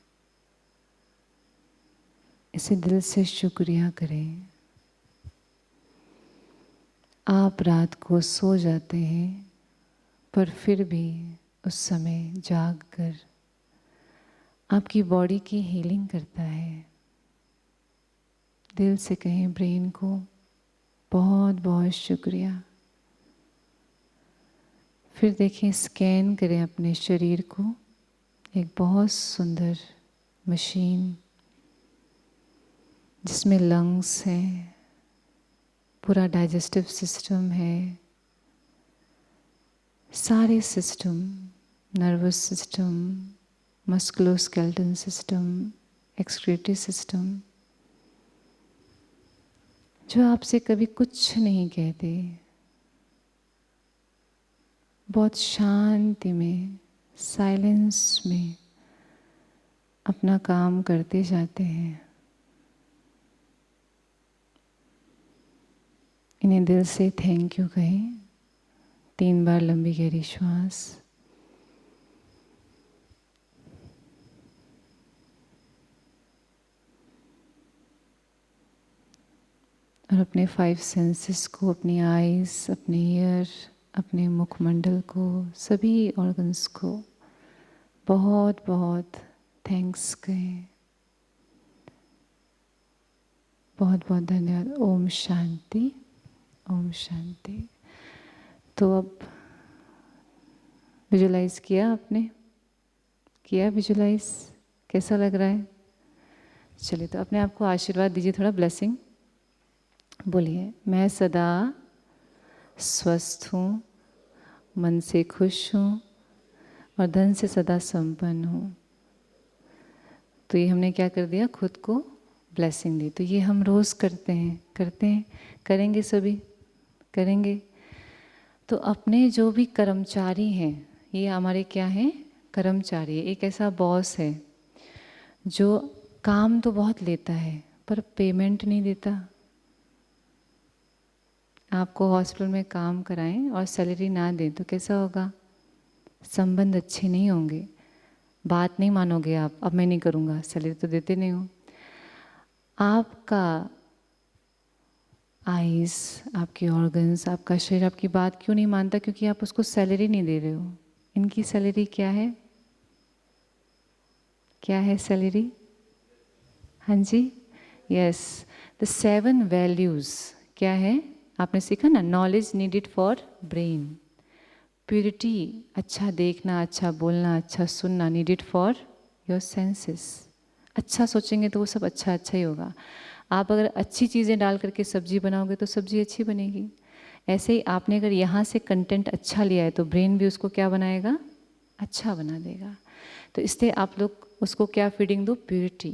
इसे दिल से शुक्रिया करें। आप रात को सो जाते हैं पर फिर भी उस समय जाग कर आपकी बॉडी की हीलिंग करता है। दिल से कहें ब्रेन को बहुत बहुत शुक्रिया। फिर देखें, स्कैन करें अपने शरीर को। एक बहुत सुंदर मशीन जिसमें लंग्स हैं, पूरा डाइजेस्टिव सिस्टम है, सारे system, nervous system, musculoskeletal system, excretory system, जो आपसे कभी कुछ नहीं कहते, बहुत शांति में, साइलेंस में अपना काम करते जाते हैं। इन्हें दिल से थैंक यू कहें। 3 बार लंबी गहरी श्वास। और अपने 5 सेंसेस को, अपनी आईज, अपने ईयर, अपने मुखमंडल को, सभी ऑर्गन्स को बहुत बहुत थैंक्स कहें। बहुत बहुत धन्यवाद। ओम शांति, ओम शांति। तो अब विजुलाइज किया आपने? किया विजुलाइज? कैसा लग रहा है? चलिए, तो अपने आप को आशीर्वाद दीजिए, थोड़ा ब्लेसिंग बोलिए। मैं सदा स्वस्थ हूँ, मन से खुश हूँ और धन से सदा संपन्न हूँ। तो ये हमने क्या कर दिया? खुद को ब्लेसिंग दी। तो ये हम रोज़ करते हैं, करेंगे, सभी करेंगे। तो अपने जो भी कर्मचारी हैं, ये हमारे क्या हैं? कर्मचारी। एक ऐसा बॉस है जो काम तो बहुत लेता है पर पेमेंट नहीं देता। आपको हॉस्पिटल में काम कराएं और सैलरी ना दें तो कैसा होगा? संबंध अच्छे नहीं होंगे, बात नहीं मानोगे आप। अब मैं नहीं करूँगा, सैलरी तो देते नहीं हो। आपका आइज़, आपके ऑर्गन्स, आपका शरीर आपकी बात क्यों नहीं मानता? क्योंकि आप उसको सैलरी नहीं दे रहे हो। इनकी सैलरी क्या है? क्या है सैलरी? हाँ जी, यस। द 7 वैल्यूज़ क्या है? आपने सीखा ना, knowledge needed for brain, purity, अच्छा देखना, अच्छा बोलना, अच्छा सुनना, नीडेड फॉर योर सेंसेस। अच्छा सोचेंगे तो वो सब अच्छा अच्छा ही होगा। आप अगर अच्छी चीज़ें डाल करके सब्जी बनाओगे तो सब्जी अच्छी बनेगी। ऐसे ही आपने अगर यहाँ से कंटेंट अच्छा लिया है तो ब्रेन भी उसको क्या बनाएगा? अच्छा बना देगा। तो इसलिए आप लोग उसको क्या फीडिंग दो? Purity.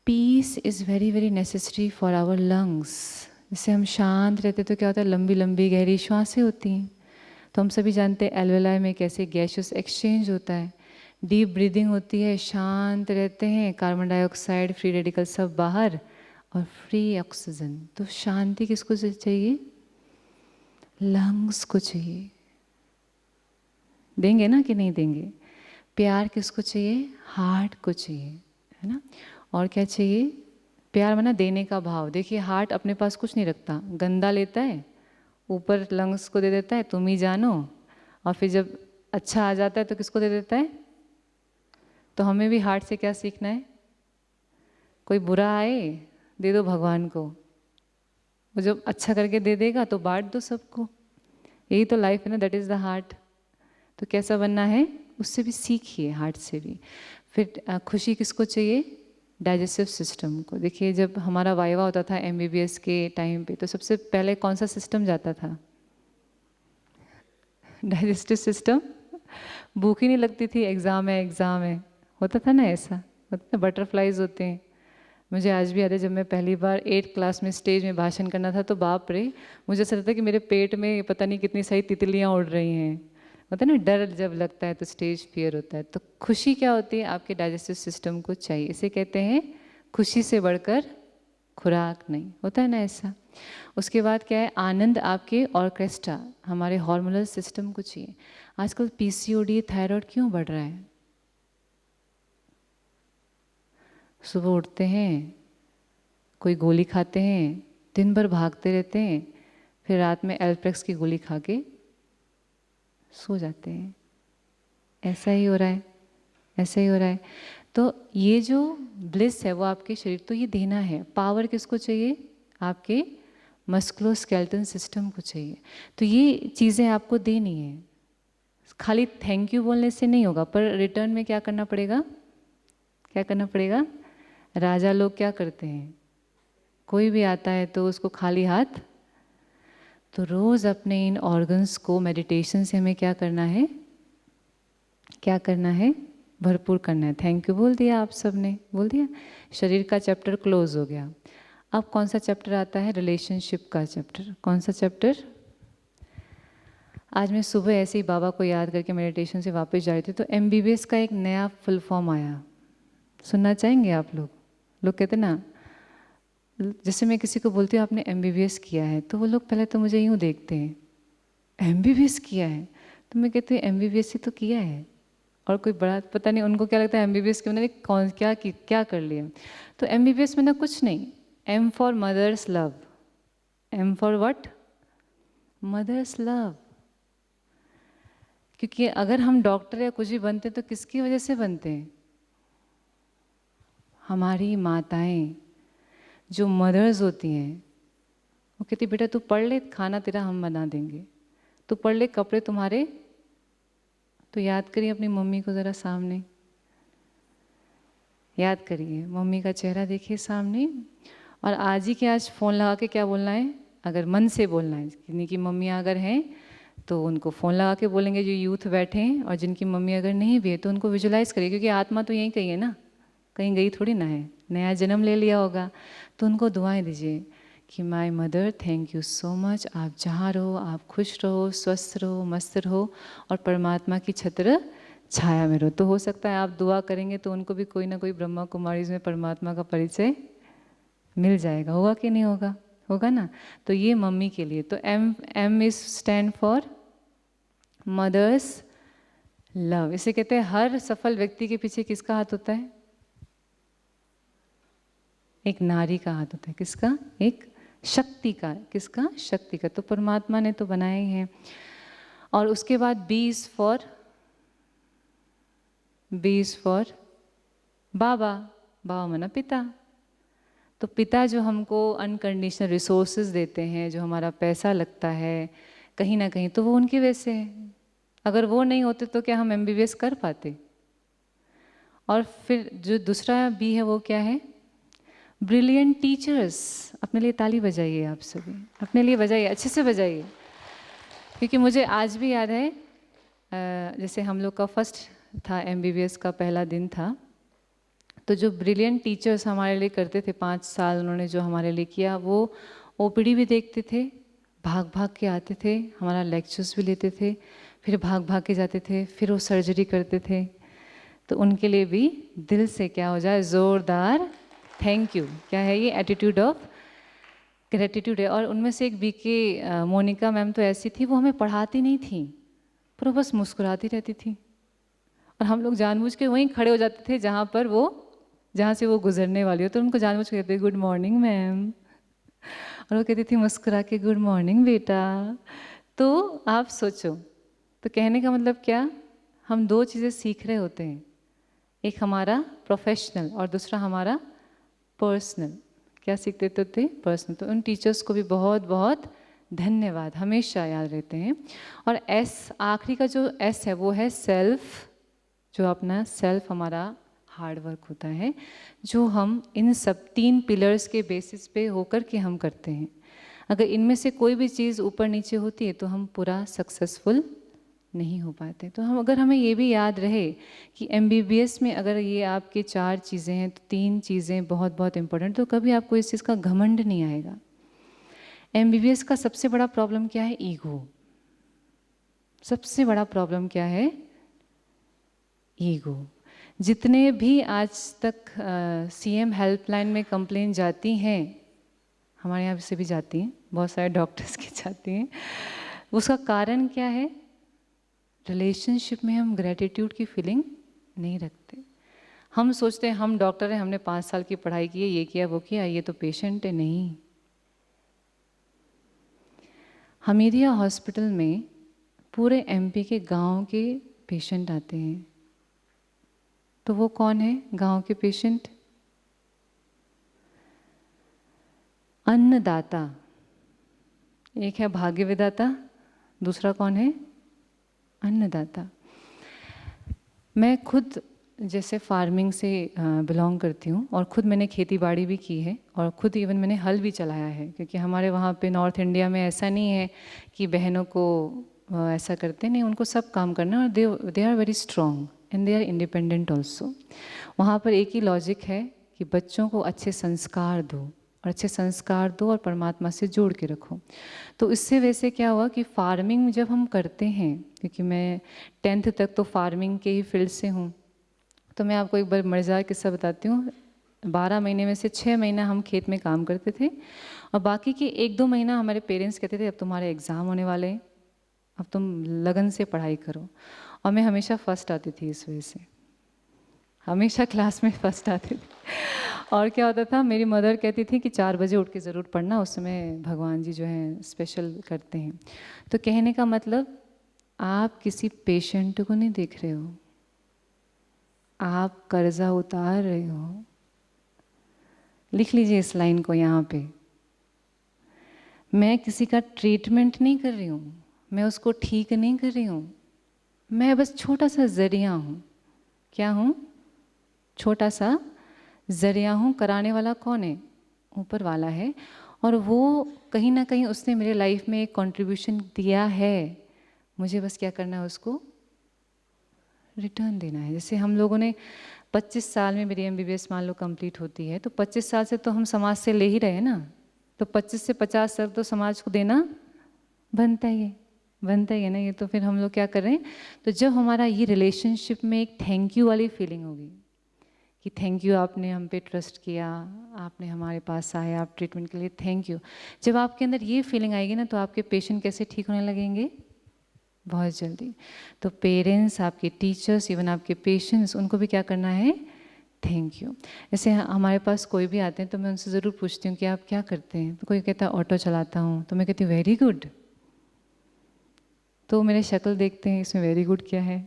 Peace is very very necessary for our lungs. जैसे हम शांत रहते तो क्या होता है? लंबी लंबी गहरी श्वासें होती हैं। तो हम सभी जानते हैं एल्वेलाई में कैसे गैसेस एक्सचेंज होता है। डीप ब्रीदिंग होती है, शांत रहते हैं, कार्बन डाइऑक्साइड, फ्री रेडिकल सब बाहर और फ्री ऑक्सीजन। तो शांति किसको चाहिए? लंग्स को चाहिए। देंगे ना कि नहीं देंगे? प्यार किसको चाहिए? हार्ट को चाहिए, है ना? और क्या चाहिए? प्यार माना देने का भाव। देखिए, हार्ट अपने पास कुछ नहीं रखता, गंदा लेता है, ऊपर लंग्स को दे देता है, तुम ही जानो। और फिर जब अच्छा आ जाता है तो किसको दे देता है? तो हमें भी हार्ट से क्या सीखना है? कोई बुरा आए दे दो भगवान को, वो जब अच्छा करके दे देगा तो बांट दो सबको। यही तो लाइफ है ना, दैट इज़ द हार्ट। तो कैसा बनना है? उससे भी सीखिए, हार्ट से भी। फिर खुशी किसको चाहिए? डाइजेस्टिव सिस्टम को। देखिए जब हमारा वाइवा होता था एमबीबीएस के टाइम पे, तो सबसे पहले कौन सा सिस्टम जाता था? Digestive system. भूख ही नहीं लगती थी, एग्ज़ाम है, होता था ना ऐसा, होता था, बटरफ्लाइज होते हैं। मुझे आज भी याद है जब मैं पहली बार 8th क्लास में स्टेज में भाषण करना था, तो बाप रे, मुझे ऐसा लगता कि मेरे पेट में पता नहीं कितनी सारी तितलियाँ उड़ रही हैं। होता है ना, डर जब लगता है तो स्टेज फियर होता है। तो खुशी क्या होती है? आपके डाइजेस्टिव सिस्टम को चाहिए। इसे कहते हैं खुशी से बढ़कर खुराक नहीं, होता है ना ऐसा। उसके बाद क्या है? आनंद आपके ऑर्केस्ट्रा, हमारे हार्मोनल सिस्टम को चाहिए। आजकल पीसीओडी, थायराइड क्यों बढ़ रहा है? सुबह उठते हैं, कोई गोली खाते हैं, दिन भर भागते रहते हैं, फिर रात में एल्प्रेक्स की गोली खा के सो जाते हैं। ऐसा ही हो रहा है, ऐसा ही हो रहा है। तो ये जो ब्लिस है वो आपके शरीर, तो ये देना है। पावर किसको चाहिए? आपके मस्कुलोस्केलेटल सिस्टम को चाहिए। तो ये चीज़ें आपको देनी है। खाली थैंक यू बोलने से नहीं होगा, पर रिटर्न में क्या करना पड़ेगा? क्या करना पड़ेगा? राजा लोग क्या करते हैं? कोई भी आता है तो उसको खाली हाथ, तो रोज़ अपने इन ऑर्गन्स को मेडिटेशन से हमें क्या करना है? क्या करना है? भरपूर करना है। थैंक यू बोल दिया, आप सब ने बोल दिया, शरीर का चैप्टर क्लोज हो गया। अब कौन सा चैप्टर आता है? रिलेशनशिप का चैप्टर। कौन सा चैप्टर? आज मैं सुबह ऐसे ही बाबा को याद करके मेडिटेशन से वापस जा रही थी, तो एमबीबीएस का एक नया फुल फॉर्म आया। सुनना चाहेंगे आप लोग? लोग कहते ना, जैसे मैं किसी को बोलती हूँ आपने एमबीबीएस किया है, तो वो लोग पहले तो मुझे यूँ देखते हैं, एमबीबीएस किया है? तो मैं कहती हूँ एमबीबीएस ही तो किया है। और कोई बड़ा पता नहीं उनको क्या लगता है एमबीबीएस के मैंने कौन क्या कर लिया। तो एमबीबीएस में ना कुछ नहीं, M for mother's love. M for what? Mother's love. क्योंकि अगर हम डॉक्टर या कुछ भी बनते हैं तो किसकी वजह से बनते हैं? हमारी माताएं जो मदर्स होती हैं, वो कहती बेटा तू पढ़ ले, खाना तेरा हम बना देंगे, तू पढ़ ले, कपड़े तुम्हारे। तो याद करिए अपनी मम्मी को ज़रा सामने, याद करिए मम्मी का चेहरा देखिए सामने। और आज ही के आज फ़ोन लगा के क्या बोलना है? अगर मन से बोलना है, यानी कि मम्मियाँ अगर हैं तो उनको फ़ोन लगा के बोलेंगे जो यूथ बैठे हैं, और जिनकी मम्मी अगर नहीं भी है तो उनको विजुलाइज़ करिए, क्योंकि आत्मा तो यहीं कहीं है ना, कहीं गई थोड़ी ना है, नया जन्म ले लिया होगा। तो उनको दुआएं दीजिए कि my mother thank you so much, आप जहाँ रहो आप खुश रहो, स्वस्थ रहो, मस्त रहो, और परमात्मा की छत्र छाया में रहो। तो हो सकता है आप दुआ करेंगे तो उनको भी कोई ना कोई ब्रह्मा कुमारीज में परमात्मा का परिचय मिल जाएगा। होगा कि नहीं होगा? होगा ना। तो ये मम्मी के लिए। तो M is stand for mother's love. इसे कहते हैं हर सफल व्यक्ति के पीछे किसका हाथ होता है? एक नारी का हाथ होता है। किसका? एक शक्ति का। किसका? शक्ति का। तो परमात्मा ने तो बनाया ही है। और उसके बाद बी इज फॉर बाबा। बाबा माना पिता। तो पिता जो हमको अनकंडीशनल रिसोर्सेज देते हैं, जो हमारा पैसा लगता है कहीं ना कहीं, तो वो उनकी वजह से है। अगर वो नहीं होते तो क्या हम एमबीबीएस कर पाते? और फिर जो दूसरा बी है वो क्या है? Brilliant teachers. अपने लिए ताली बजाइए, आप सभी अपने लिए बजाइए, अच्छे से बजाइए। क्योंकि मुझे आज भी याद है, जैसे हम लोग का फर्स्ट था एमबीबीएस का पहला दिन था, तो जो ब्रिलियंट टीचर्स हमारे लिए करते थे, 5 साल उन्होंने जो हमारे लिए किया, वो ओपीडी भी देखते थे, भाग भाग के आते थे, हमारा लेक्चर्स भी लेते थे, फिर भाग भाग के जाते थे, फिर वो सर्जरी करते थे। तो उनके लिए भी दिल से क्या हो जाए, ज़ोरदार थैंक यू। क्या है ये? एटीट्यूड ऑफ ग्रेटिट्यूड है। और उनमें से एक बीके मोनिका मैम तो ऐसी थी, वो हमें पढ़ाती नहीं थी, पर वो बस मुस्कुराती रहती थी, और हम लोग जानबूझ के वहीं खड़े हो जाते थे जहाँ से वो गुजरने वाली हो, तो उनको जानबूझ के कहते गुड मॉर्निंग मैम, और वो कहती थी मुस्कुरा के गुड मॉर्निंग बेटा। तो आप सोचो, तो कहने का मतलब क्या? हम 2 चीज़ें सीख रहे होते हैं, एक हमारा प्रोफेशनल और दूसरा हमारा पर्सनल। क्या सीखते थे? पर्सनल। तो उन टीचर्स को भी बहुत बहुत धन्यवाद, हमेशा याद रहते हैं। और एस, आखिरी का जो एस है वो है सेल्फ, जो अपना सेल्फ, हमारा हार्ड वर्क होता है जो हम इन सब 3 पिलर्स के बेसिस पे होकर के हम करते हैं। अगर इनमें से कोई भी चीज़ ऊपर नीचे होती है तो हम पूरा सक्सेसफुल नहीं हो पाते। तो अगर हमें ये भी याद रहे कि MBBS में अगर ये आपके 4 चीज़ें हैं तो 3 चीज़ें बहुत बहुत इम्पोर्टेंट, तो कभी आपको इस चीज़ का घमंड नहीं आएगा। MBBS का सबसे बड़ा प्रॉब्लम क्या है? ईगो। सबसे बड़ा प्रॉब्लम क्या है? ईगो। जितने भी आज तक CM हेल्पलाइन में कंप्लेन जाती हैं, हमारे यहाँ से भी जाती हैं, बहुत सारे डॉक्टर्स की जाती हैं, उसका कारण क्या है? रिलेशनशिप में हम ग्रेटिट्यूड की फीलिंग नहीं रखते। हम सोचते हैं हम डॉक्टर हैं, हमने 5 साल की पढ़ाई की है, ये किया वो किया, ये तो पेशेंट है। नहीं, हमीदिया हॉस्पिटल में पूरे MP के गांव के पेशेंट आते हैं। तो वो कौन है गांव के पेशेंट? अन्नदाता। एक है भाग्य विधाता, दूसरा कौन है? अन्नदाता। मैं खुद जैसे फार्मिंग से बिलोंग करती हूँ और ख़ुद मैंने खेती बाड़ी भी की है और ख़ुद इवन मैंने हल भी चलाया है, क्योंकि हमारे वहाँ पे नॉर्थ इंडिया में ऐसा नहीं है कि बहनों को ऐसा करते नहीं, उनको सब काम करना, और they are very strong and they are independent also. वहाँ पर एक ही लॉजिक है कि बच्चों को अच्छे संस्कार दो, और अच्छे संस्कार दो और परमात्मा से जोड़ के रखो। तो इससे वैसे क्या हुआ कि फार्मिंग जब हम करते हैं, क्योंकि मैं 10th तक तो फार्मिंग के ही फील्ड से हूँ, तो मैं आपको एक बार मज़ेदार किस्सा बताती हूँ। 12 महीने में से 6 महीना हम खेत में काम करते थे और बाकी के 1-2 महीना हमारे पेरेंट्स कहते थे अब तुम्हारे एग्ज़ाम होने वाले हैं, अब तुम लगन से पढ़ाई करो। और मैं हमेशा फर्स्ट आती थी, इस वजह से हमेशा क्लास में फर्स्ट आती थी। और क्या होता था, मेरी मदर कहती थी कि 4 बजे उठ के ज़रूर पढ़ना, उस समय भगवान जी जो हैं स्पेशल करते हैं। तो कहने का मतलब, आप किसी पेशेंट को नहीं देख रहे हो, आप कर्जा उतार रहे हो। लिख लीजिए इस लाइन को यहाँ पे। मैं किसी का ट्रीटमेंट नहीं कर रही हूँ, मैं उसको ठीक नहीं कर रही हूँ, मैं बस छोटा सा ज़रिया हूँ। क्या हूँ? छोटा सा ज़रिया हूँ। कराने वाला कौन है? ऊपर वाला है। और वो कहीं ना कहीं उसने मेरे लाइफ में एक कंट्रीब्यूशन दिया है, मुझे बस क्या करना है, उसको रिटर्न देना है। जैसे हम लोगों ने 25 साल में मेरी MBBS मान लो कंप्लीट होती है, तो 25 साल से तो हम समाज से ले ही रहे हैं ना, तो 25 से 50 साल तो समाज को देना बनता ही है, बनता ही है ना ये। तो फिर हम लोग क्या कर रहे हैं, तो जब हमारा ये रिलेशनशिप में एक थैंक यू वाली फीलिंग होगी कि थैंक यू, आपने हम पे ट्रस्ट किया, आपने हमारे पास आए, आप ट्रीटमेंट के लिए थैंक यू। जब आपके अंदर ये फीलिंग आएगी ना, तो आपके पेशेंट कैसे ठीक होने लगेंगे? बहुत जल्दी। तो पेरेंट्स, आपके टीचर्स, इवन आपके पेशेंट्स, उनको भी क्या करना है? Thank you. जैसे हमारे पास कोई भी आते हैं तो मैं उनसे ज़रूर पूछती हूँ कि आप क्या करते हैं, तो कोई कहता है ऑटो चलाता हूँ, तो मैं कहती हूँ वेरी गुड। तो मेरे शक्ल देखते हैं, इसमें वेरी गुड क्या है?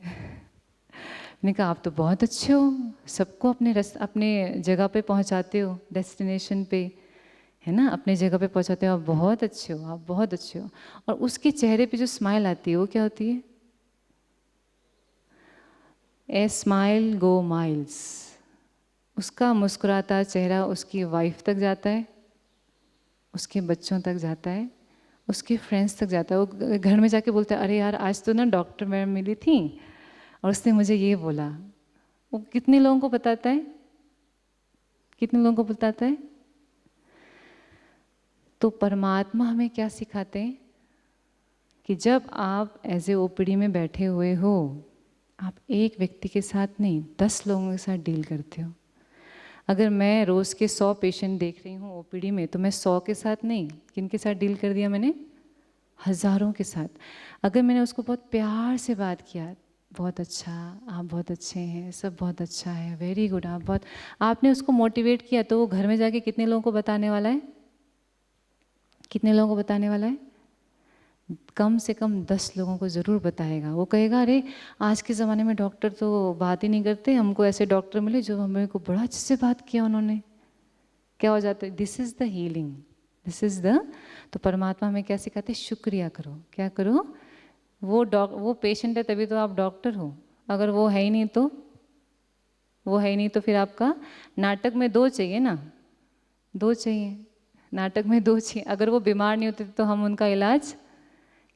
मैंने कहा आप तो बहुत अच्छे हो, सबको अपने जगह पे पहुंचाते हो, डेस्टिनेशन पे, है ना, अपने जगह पे पहुंचाते हो, आप बहुत अच्छे हो, आप बहुत अच्छे हो। और उसके चेहरे पे जो स्माइल आती है वो क्या होती है? A smile go miles. उसका मुस्कुराता चेहरा उसकी वाइफ तक जाता है, उसके बच्चों तक जाता है, उसके फ्रेंड्स तक जाता है। वो घर में जाके बोलता है अरे यार आज तो ना डॉक्टर मैम मिली थी और उसने मुझे ये बोला। वो कितने लोगों को बताता है? कितने लोगों को बताता है? तो परमात्मा हमें क्या सिखाते हैं कि जब आप एज ए OPD में बैठे हुए हो, आप एक व्यक्ति के साथ नहीं 10 लोगों के साथ डील करते हो। अगर मैं रोज़ के 100 पेशेंट देख रही हूँ OPD में, तो मैं 100 के साथ नहीं, किन के साथ डील कर दिया मैंने? हज़ारों के साथ। अगर मैंने उसको बहुत प्यार से बात किया, बहुत अच्छा, आप बहुत अच्छे हैं, सब बहुत अच्छा है, वेरी गुड, आप बहुत, आपने उसको मोटिवेट किया, तो वो घर में जाके कितने लोगों को बताने वाला है? कितने लोगों को बताने वाला है? कम से कम 10 लोगों को ज़रूर बताएगा। वो कहेगा अरे आज के ज़माने में डॉक्टर तो बात ही नहीं करते, हमको ऐसे डॉक्टर मिले जो हमें को बड़ा अच्छे से बात किया उन्होंने। क्या हो जाता है? This is the healing, this is the. तो परमात्मा हमें क्या सिखाते हैं? शुक्रिया करो। क्या करो? वो पेशेंट है तभी तो आप डॉक्टर हो, अगर वो है ही नहीं तो वो है ही नहीं, तो फिर आपका नाटक में 2 चाहिए ना, 2 चाहिए, नाटक में 2 चाहिए। अगर वो बीमार नहीं होते तो हम उनका इलाज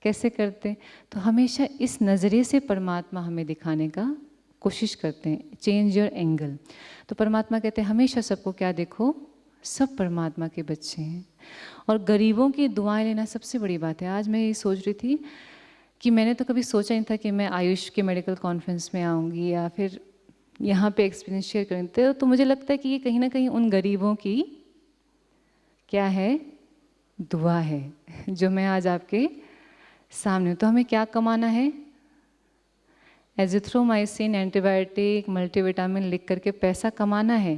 कैसे करते? तो हमेशा इस नज़रिए से परमात्मा हमें दिखाने का कोशिश करते हैं, चेंज योर एंगल। तो परमात्मा कहते हैं हमेशा सबको क्या देखो, सब परमात्मा के बच्चे हैं। और गरीबों की दुआएं लेना सबसे बड़ी बात है। आज मैं ये सोच रही थी कि मैंने तो कभी सोचा नहीं था कि मैं आयुष के मेडिकल कॉन्फ्रेंस में आऊँगी या फिर यहाँ पे एक्सपीरियंस शेयर करेंगे। तो मुझे लगता है कि ये कहीं ना कहीं उन गरीबों की क्या है, दुआ है, जो मैं आज आपके सामने। तो हमें क्या कमाना है? एजिथ्रोमाइसिन, एंटीबायोटिक, मल्टीविटामिन लिख करके पैसा कमाना है,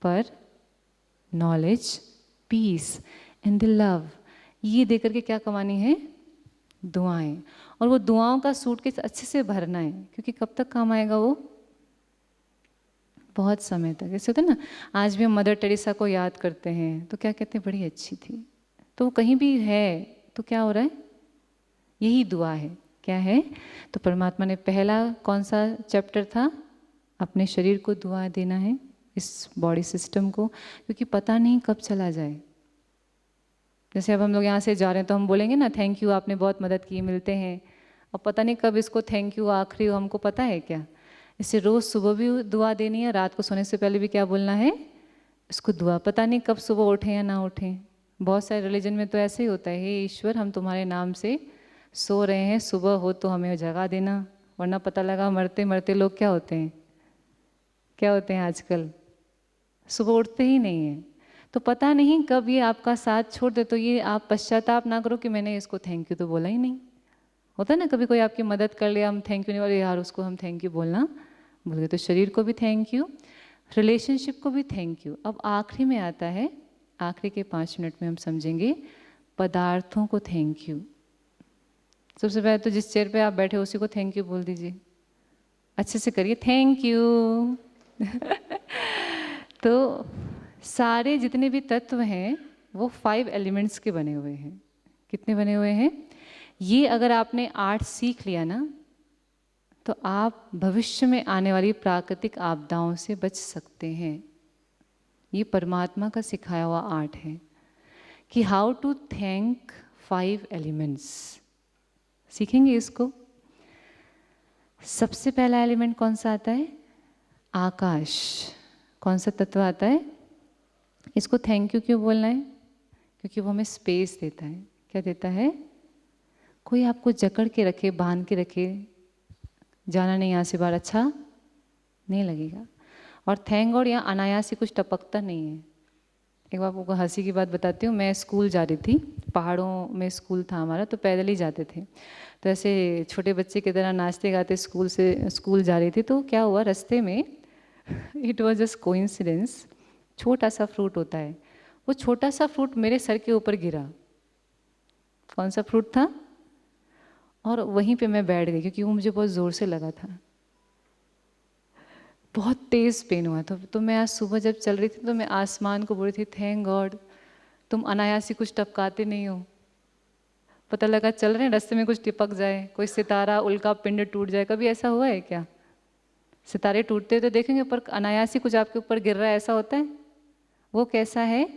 पर knowledge, peace and the love, ये दे करके क्या कमानी है? दुआएं। और वो दुआओं का सूटकेस अच्छे से भरना है, क्योंकि कब तक काम आएगा वो? बहुत समय तक। ऐसे होता है ना, आज भी हम मदर टेरेसा को याद करते हैं तो क्या कहते हैं, बड़ी अच्छी थी। तो वो कहीं भी है तो क्या हो रहा है? यही दुआ है। क्या है? तो परमात्मा ने पहला कौन सा चैप्टर था? अपने शरीर को दुआ देना है, इस बॉडी सिस्टम को, क्योंकि पता नहीं कब चला जाए। जैसे अब हम लोग यहाँ से जा रहे हैं तो हम बोलेंगे ना थैंक यू, आपने बहुत मदद की, मिलते हैं। और पता नहीं कब इसको थैंक यू आखिरी हो, हमको पता है क्या? इससे रोज़ सुबह भी दुआ देनी है, रात को सोने से पहले भी क्या बोलना है? इसको दुआ। पता नहीं कब सुबह उठें या ना उठें। बहुत सारे रिलीजन में तो ऐसे ही होता है, हे ईश्वर हम तुम्हारे नाम से सो रहे हैं, सुबह हो तो हमें जगा देना, वरना पता लगा मरते मरते लोग क्या होते हैं, क्या होते हैं आजकल? सुबह उठते ही नहीं हैं। तो पता नहीं कब ये आपका साथ छोड़ दे, तो ये आप पश्चाताप ना करो कि मैंने इसको थैंक यू तो बोला ही नहीं। होता है ना, कभी कोई आपकी मदद कर लिया, हम थैंक यू नहीं बोले, यार उसको हम थैंक यू बोलना भूल गए। तो शरीर को भी थैंक यू, रिलेशनशिप को भी थैंक यू। अब आखिरी में आता है, आखिरी के 5 मिनट में हम समझेंगे पदार्थों को थैंक यू। सबसे पहले तो जिस चेयर पे आप बैठे उसी को थैंक यू बोल दीजिए, अच्छे से करिए थैंक यू। तो सारे जितने भी तत्व हैं वो 5 एलिमेंट्स के बने हुए हैं। कितने बने हुए हैं? ये अगर आपने 8 सीख लिया ना, तो आप भविष्य में आने वाली प्राकृतिक आपदाओं से बच सकते हैं। ये परमात्मा का सिखाया हुआ आर्ट है कि हाउ टू थैंक 5 एलिमेंट्स। सीखेंगे इसको। सबसे पहला एलिमेंट कौन सा आता है? आकाश। कौन सा तत्व आता है? इसको थैंक यू क्यों बोलना है? क्योंकि वो हमें स्पेस देता है। क्या देता है? कोई आपको जकड़ के रखे, बांध के रखे, जाना नहीं यहाँ से बाहर, अच्छा नहीं लगेगा। और थैंक गॉड यहाँ अनायास ही कुछ टपकता नहीं है। एक बार आपको हंसी की बात बताती हूँ। मैं स्कूल जा रही थी, पहाड़ों में स्कूल था हमारा, तो पैदल ही जाते थे। तो ऐसे छोटे बच्चे की तरह नाचते गाते स्कूल जा रही थी। तो क्या हुआ, रास्ते में इट वॉज जस्ट कोइंसिडेंस, छोटा सा फ्रूट होता है, वो छोटा सा फ्रूट मेरे सर के ऊपर गिरा। कौन सा फ्रूट था? और वहीं पे मैं बैठ गई, क्योंकि वो मुझे बहुत ज़ोर से लगा था, बहुत तेज़ पेन हुआ था। तो मैं आज सुबह जब चल रही थी तो मैं आसमान को बोल रही थी थैंक गॉड तुम अनायासी कुछ टपकाते नहीं हो। पता लगा चल रहे हैं, रास्ते में कुछ टिपक जाए, कोई सितारा, उल्का पिंड टूट जाए। कभी ऐसा हुआ है क्या? सितारे टूटते तो देखेंगे, पर अनायासी कुछ आपके ऊपर गिर रहा है, ऐसा होता है? वो कैसा है?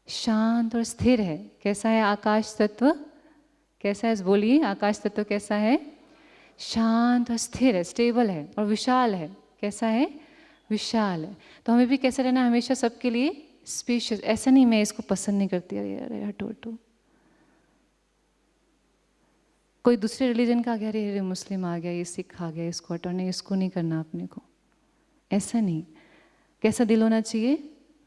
शांत और स्थिर है। कैसा है आकाश तत्व? कैसा है? बोलिए, आकाश तत्व कैसा है? शांत और स्थिर है, स्टेबल है और विशाल है। कैसा है? विशाल है। तो हमें भी कैसा रहना? हमेशा सबके लिए स्पेशियस। ऐसा नहीं मैं इसको पसंद नहीं करती, अरे अरे हटो हटो, कोई दूसरे रिलीजन का आ गया, अरे अरे मुस्लिम आ गया, ये सिख आ गया, इसको हटो, नहीं इसको नहीं करना अपने को, ऐसा नहीं। कैसा दिल होना चाहिए?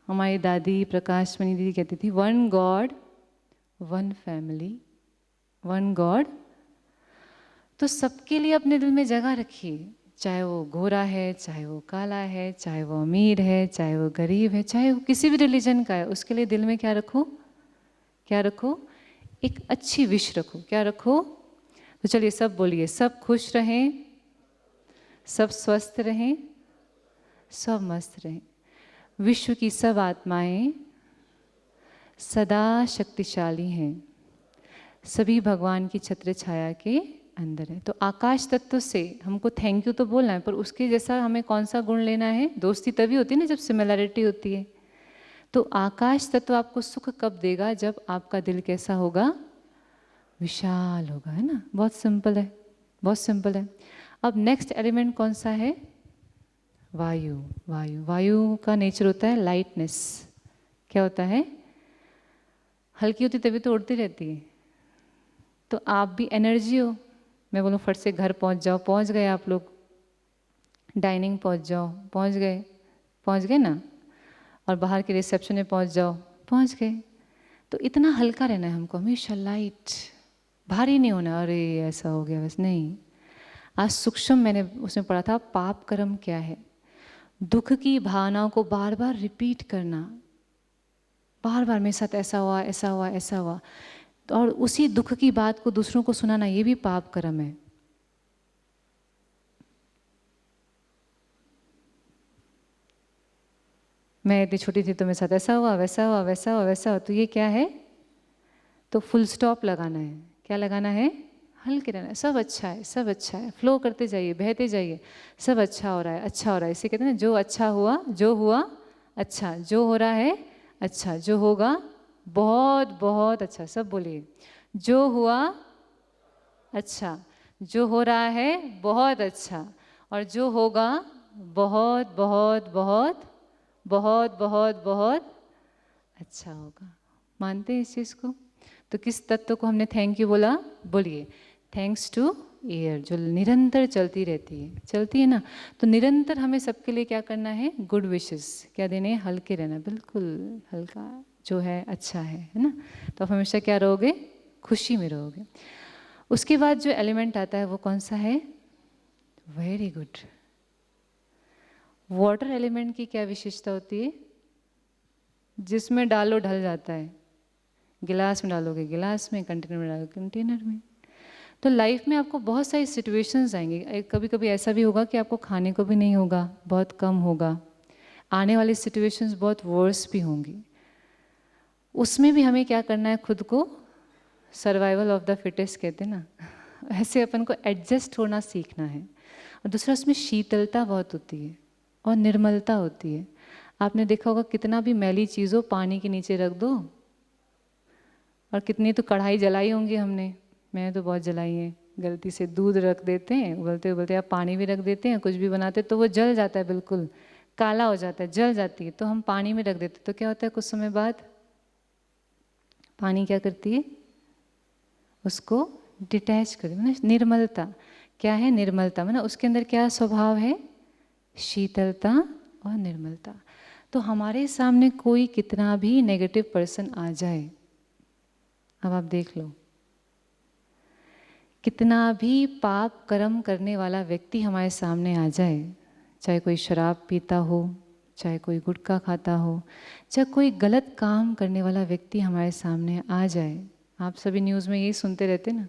हमारी दादी प्रकाश मणि दीदी कहती थी, 1 गॉड 1 फैमिली 1 गॉड। तो सबके लिए अपने दिल में जगह रखिए, चाहे वो गोरा है, चाहे वो काला है, चाहे वो अमीर है, चाहे वो गरीब है, चाहे वो किसी भी रिलीजन का है, उसके लिए दिल में क्या रखो? क्या रखो? एक अच्छी विश रखो। क्या रखो? तो चलिए सब बोलिए, सब खुश रहें, सब स्वस्थ रहें, सब मस्त रहें। विश्व की सब आत्माएं सदा शक्तिशाली हैं, सभी भगवान की छत्र छाया के अंदर है। तो आकाश तत्व से हमको थैंक यू तो बोलना है, पर उसके जैसा हमें कौन सा गुण लेना है? दोस्ती तभी होती है ना जब सिमिलैरिटी होती है। तो आकाश तत्व आपको सुख कब देगा? जब आपका दिल कैसा होगा? विशाल होगा, है ना। बहुत सिंपल है, बहुत सिंपल है। अब नेक्स्ट एलिमेंट कौन सा है? वायु। वायु, वायु का नेचर होता है लाइटनेस। क्या होता है? हल्की होती तभी तो उड़ती रहती है। तो आप भी एनर्जी हो। मैं बोलूँ फट से घर पहुंच जाओ, पहुंच गए आप लोग। डाइनिंग पहुंच जाओ, पहुंच गए ना। और बाहर के रिसेप्शन में पहुंच जाओ, पहुंच गए। तो इतना हल्का रहना है हमको, हमेशा लाइट, भारी नहीं होना। अरे ऐसा हो गया बस नहीं। आज सूक्ष्म मैंने उसमें पढ़ा था, पाप कर्म क्या है? दुख की भावनाओं को बार बार रिपीट करना, बार बार मेरे साथ ऐसा हुआ, ऐसा हुआ, ऐसा हुआ, और उसी दुख की बात को दूसरों को सुनाना, ये भी पाप कर्म है। मैं इतनी छोटी थी तो मेरे साथ ऐसा हुआ, वैसा हुआ, वैसा हुआ, वैसा हुआ। तो ये क्या है? तो फुल स्टॉप लगाना है। क्या लगाना है? हल्के रहना है। सब अच्छा है, सब अच्छा है, फ्लो करते जाइए, बहते जाइए। सब अच्छा हो रहा है, अच्छा हो रहा है। इसे कहते हैं ना, जो अच्छा हुआ, जो हुआ अच्छा, जो हो रहा है अच्छा, जो होगा बहुत बहुत अच्छा। सब बोलिए, जो हुआ अच्छा, जो हो रहा है बहुत अच्छा, और जो होगा बहुत बहुत बहुत बहुत बहुत बहुत अच्छा होगा। मानते हैं इस चीज़ को? तो किस तत्व को हमने थैंक यू बोला? बोलिए, थैंक्स टू एयर, जो निरंतर चलती रहती है, चलती है ना। तो निरंतर हमें सबके लिए क्या करना है? गुड विशेस क्या देने हैं? हल्के रहना, बिल्कुल हल्का, जो है अच्छा है ना। तो आप हमेशा क्या रहोगे? खुशी में रहोगे। उसके बाद जो एलिमेंट आता है वो कौन सा है? Very good. वाटर एलिमेंट की क्या विशेषता होती है? जिसमें डालो ढल जाता है। गिलास में डालोगे गिलास में, कंटेनर में डालोगे कंटेनर में। तो लाइफ में आपको बहुत सारी सिचुएशंस आएंगी। कभी कभी ऐसा भी होगा कि आपको खाने को भी नहीं होगा, बहुत कम होगा। आने वाली सिचुएशंस बहुत वर्स भी होंगी। उसमें भी हमें क्या करना है? खुद को सर्वाइवल ऑफ द फिटेस्ट कहते हैं ना, ऐसे अपन को एडजस्ट होना सीखना है। और दूसरा, उसमें शीतलता बहुत होती है और निर्मलता होती है। आपने देखा होगा कितना भी मैली चीज़ हो, पानी के नीचे रख दो, और कितनी तो कढ़ाई जलाई होंगी हमने, मैंने तो बहुत जलाई है। गलती से दूध रख देते हैं, उबलते उबलते, आप पानी भी रख देते हैं, कुछ भी बनाते तो वो जल जाता है, बिल्कुल काला हो जाता है, जल जाती है। तो हम पानी में रख देते तो क्या होता है? कुछ समय बाद पानी क्या करती है? उसको डिटैच कर, मतलब निर्मलता। क्या है? निर्मलता। मतलब उसके अंदर क्या स्वभाव है? शीतलता और निर्मलता। तो हमारे सामने कोई कितना भी नेगेटिव पर्सन आ जाए, अब आप देख लो, कितना भी पाप कर्म करने वाला व्यक्ति हमारे सामने आ जाए, चाहे कोई शराब पीता हो, चाहे कोई गुटखा खाता हो, चाहे कोई गलत काम करने वाला व्यक्ति हमारे सामने आ जाए, आप सभी न्यूज़ में यही सुनते रहते ना,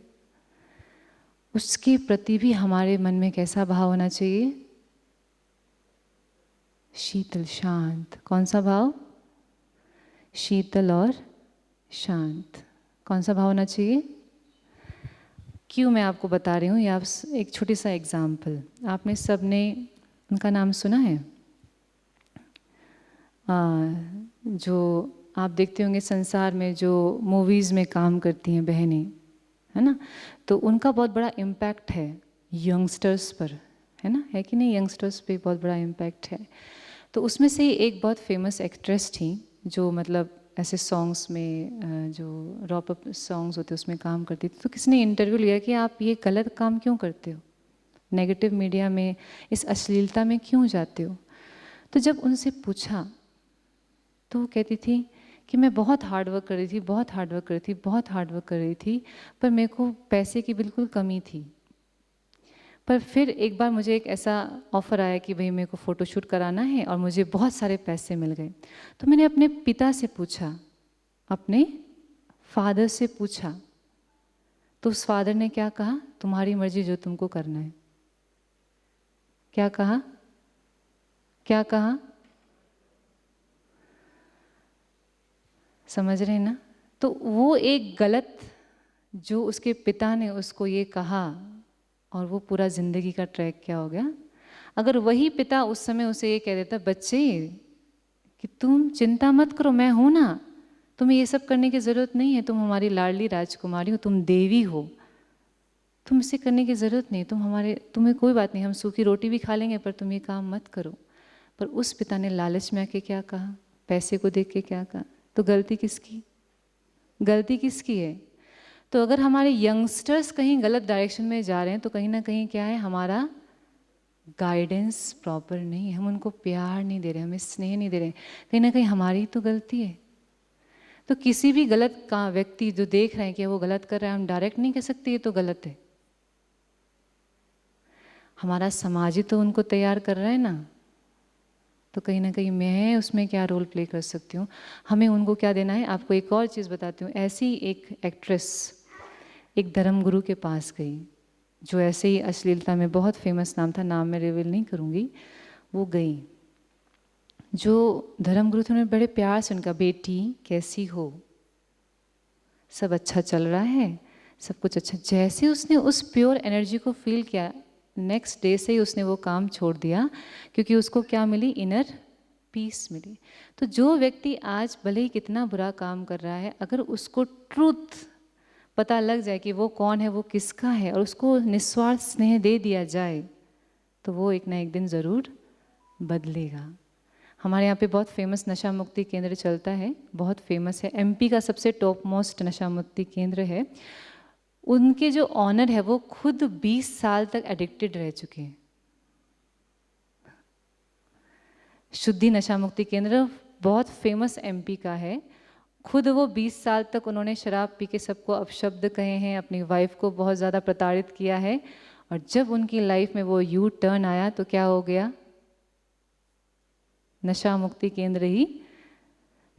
उसके प्रति भी हमारे मन में कैसा भाव होना चाहिए? शीतल, शांत। कौन सा भाव? शीतल और शांत। कौन सा भाव होना चाहिए? क्यों मैं आपको बता रही हूँ, ये आप एक छोटी सा एग्जाम्पल, आपने सबने उनका नाम सुना है? जो आप देखते होंगे संसार में जो मूवीज़ में काम करती हैं बहनें, है ना, तो उनका बहुत बड़ा इम्पैक्ट है यंगस्टर्स पर, है ना, है कि नहीं? यंगस्टर्स पे बहुत बड़ा इम्पैक्ट है। तो उसमें से एक बहुत फेमस एक्ट्रेस थी जो मतलब ऐसे सॉन्ग्स में, जो रॉप अप सॉन्ग्स होते उसमें काम करती थी। तो किसने इंटरव्यू लिया कि आप ये गलत काम क्यों करते हो, नेगेटिव मीडिया में, इस अश्लीलता में क्यों जाते हो? तो जब उनसे पूछा तो वो कहती थी कि मैं बहुत हार्ड वर्क कर रही थी, बहुत हार्ड वर्क कर रही थी, बहुत हार्ड वर्क कर रही थी, पर मेरे को पैसे की बिल्कुल कमी थी। पर फिर एक बार मुझे एक ऐसा ऑफ़र आया कि भाई मेरे को फ़ोटोशूट कराना है और मुझे बहुत सारे पैसे मिल गए। तो मैंने अपने पिता से पूछा, अपने फादर से पूछा, तो उस फादर ने क्या कहा? तुम्हारी मर्जी, जो तुमको करना है। क्या कहा? क्या कहा? समझ रहे हैं ना? तो वो एक गलत, जो उसके पिता ने उसको ये कहा, और वो पूरा ज़िंदगी का ट्रैक क्या हो गया। अगर वही पिता उस समय उसे ये कह देता, बच्चे कि तुम चिंता मत करो, मैं हूँ ना, तुम्हें ये सब करने की ज़रूरत नहीं है, तुम हमारी लाडली राजकुमारी हो, तुम देवी हो, तुम इसे करने की ज़रूरत नहीं, तुम्हें कोई बात नहीं, हम सूखी रोटी भी खा लेंगे, पर तुम ये काम मत करो। पर उस पिता ने लालच में आके क्या कहा, पैसे को देख के क्या कहा, तो गलती किसकी, गलती किसकी है। तो अगर हमारे यंगस्टर्स कहीं गलत डायरेक्शन में जा रहे हैं तो कहीं ना कहीं क्या है, हमारा गाइडेंस प्रॉपर नहीं है, हम उनको प्यार नहीं दे रहे, हमें स्नेह नहीं दे रहे, कहीं ना कहीं हमारी तो गलती है। तो किसी भी गलत का व्यक्ति जो देख रहे हैं कि वो गलत कर रहा है, हम डायरेक्ट नहीं कह सकते ये तो गलत है। हमारा समाज ही तो उनको तैयार कर रहा है ना, तो कहीं ना कहीं मैं उसमें क्या रोल प्ले कर सकती हूँ, हमें उनको क्या देना है। आपको एक और चीज़ बताती हूँ, ऐसी एक एक्ट्रेस एक धर्मगुरु के पास गई, जो ऐसे ही अश्लीलता में बहुत फेमस नाम था, नाम मैं रिवील नहीं करूँगी, वो गई, जो धर्मगुरु थे उन्होंने बड़े प्यार से उनका, बेटी कैसी हो, सब अच्छा चल रहा है, सब कुछ अच्छा। जैसे उसने उस प्योर एनर्जी को फील किया, नेक्स्ट डे से ही उसने वो काम छोड़ दिया, क्योंकि उसको क्या मिली, इनर पीस मिली। तो जो व्यक्ति आज भले ही कितना बुरा काम कर रहा है, अगर उसको ट्रूथ पता लग जाए कि वो कौन है, वो किसका है, और उसको निस्वार्थ स्नेह दे दिया जाए, तो वो एक ना एक दिन ज़रूर बदलेगा। हमारे यहाँ पे बहुत फेमस नशा मुक्ति केंद्र चलता है, बहुत फेमस है, एमपी का सबसे टॉप मोस्ट नशा मुक्ति केंद्र है। उनके जो ऑनर है वो खुद 20 साल तक एडिक्टेड रह चुके हैं। शुद्धि नशा मुक्ति केंद्र बहुत फेमस एमपी का है, खुद वो 20 साल तक उन्होंने शराब पी के सबको अपशब्द कहे हैं, अपनी वाइफ को बहुत ज़्यादा प्रताड़ित किया है, और जब उनकी लाइफ में वो यू टर्न आया तो क्या हो गया, नशा मुक्ति केंद्र ही।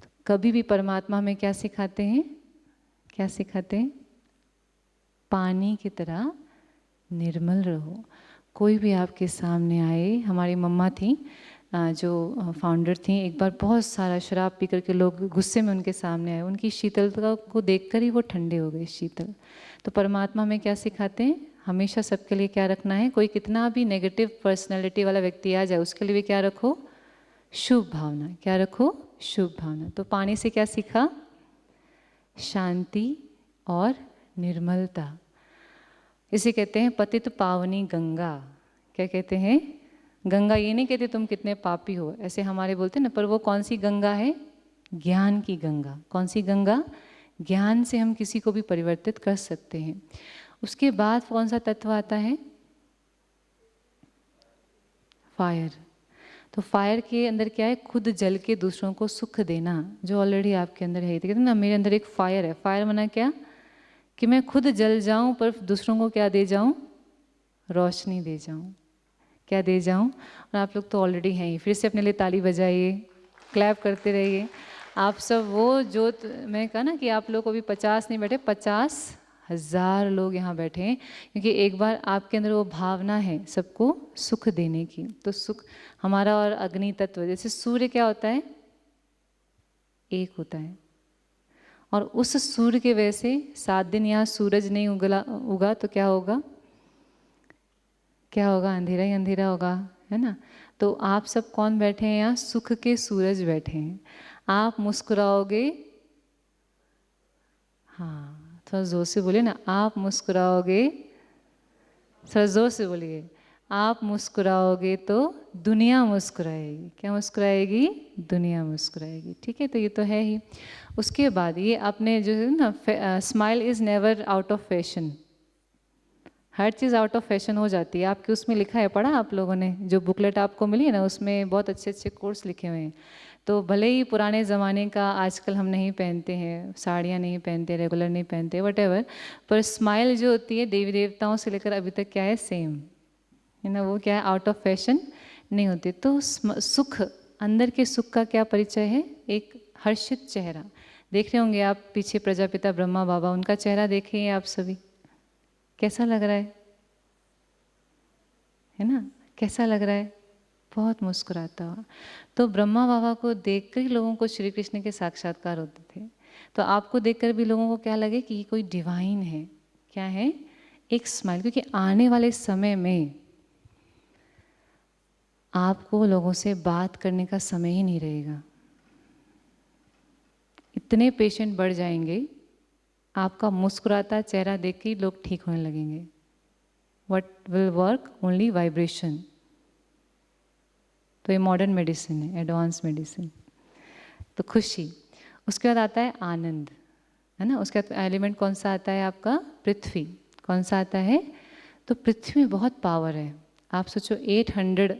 तो कभी भी परमात्मा में क्या सिखाते हैं, क्या सिखाते हैं, पानी की तरह निर्मल रहो। कोई भी आपके सामने आए, हमारी मम्मा थी जो फाउंडर थी, एक बार बहुत सारा शराब पी करके लोग गुस्से में उनके सामने आए, उनकी शीतलता को देखकर ही वो ठंडे हो गए, शीतल। तो परमात्मा में क्या सिखाते हैं, हमेशा सबके लिए क्या रखना है, कोई कितना भी नेगेटिव पर्सनैलिटी वाला व्यक्ति आ जाए उसके लिए भी क्या रखो, शुभ भावना। क्या रखो, शुभ भावना। तो पानी से क्या सीखा, शांति और निर्मलता। इसे कहते हैं पतित पावनी गंगा। क्या कहते हैं, गंगा ये नहीं कहते तुम कितने पापी हो, ऐसे हमारे बोलते ना, पर वो कौन सी गंगा है, ज्ञान की गंगा। कौन सी गंगा, ज्ञान से हम किसी को भी परिवर्तित कर सकते हैं। उसके बाद कौन सा तत्व आता है, फायर। तो फायर के अंदर क्या है, खुद जल के दूसरों को सुख देना, जो ऑलरेडी आपके अंदर है। कहते हैं ना, मेरे अंदर एक फायर है। फायर माना क्या, कि मैं खुद जल जाऊं पर दूसरों को क्या दे जाऊं, रोशनी दे जाऊं। क्या दे जाऊं। और आप लोग तो ऑलरेडी हैं ही, फिर से अपने लिए ताली बजाइए, क्लैप करते रहिए। आप सब वो जो मैं कहा ना कि आप लोग को भी 50 नहीं बैठे, 50,000 लोग यहाँ बैठे हैं, क्योंकि एक बार आपके अंदर वो भावना है सबको सुख देने की। तो सुख हमारा, और अग्नि तत्व, जैसे सूर्य क्या होता है, एक होता है, और उस सूर्य के वजह से 7 दिन यहाँ सूरज नहीं उगा तो क्या होगा, क्या होगा, अंधेरा ही अंधेरा होगा, है ना। तो आप सब कौन बैठे हैं यहाँ, सुख के सूरज बैठे हैं। आप मुस्कुराओगे, हाँ थोड़ा जोर से बोलिए ना, आप मुस्कुराओगे, थोड़ा जोर से बोलिए, आप मुस्कुराओगे तो दुनिया मुस्कुराएगी। क्या मुस्कुराएगी, दुनिया मुस्कुराएगी। ठीक है, तो ये तो है ही। उसके बाद ये आपने जो है ना, smile is never out of fashion. Her cheese out of fashion हो जाती है। आपके उसमें लिखा है, पढ़ा आप लोगों ने, जो बुकलेट आपको मिली है ना, उसमें बहुत अच्छे अच्छे कोर्स लिखे हुए हैं। तो भले ही पुराने ज़माने का आजकल हम नहीं पहनते हैं, साड़ियाँ नहीं पहनते, रेगुलर नहीं पहनते, वटेवर, पर स्माइल जो होती है देवी देवताओं से लेकर अभी तक क्या है, सेम है ना। वो क्या है, आउट ऑफ फैशन नहीं होती। तो सुख, अंदर के सुख का क्या परिचय है, एक हर्षित चेहरा। देख रहे होंगे आप पीछे प्रजापिता ब्रह्मा बाबा, उनका चेहरा देखें आप सभी, कैसा लग रहा है ना, कैसा लग रहा है, बहुत मुस्कुराता हुआ। तो ब्रह्मा बाबा को देखकर ही लोगों को श्री कृष्ण के साक्षात्कार होते थे। तो आपको देखकर भी लोगों को क्या लगे कि ये कोई डिवाइन है। क्या है, एक स्माइल, क्योंकि आने वाले समय में आपको लोगों से बात करने का समय ही नहीं रहेगा। इतने पेशेंट बढ़ जाएंगे, आपका मुस्कुराता चेहरा देख के लोग ठीक होने लगेंगे। What will work? Only vibration। तो ये मॉडर्न मेडिसिन है, एडवांस मेडिसिन। तो खुशी, उसके बाद आता है आनंद, है ना। उसके बाद एलिमेंट कौन सा आता है आपका? पृथ्वी। कौन सा आता है? तो पृथ्वी में बहुत पावर है। आप सोचो 800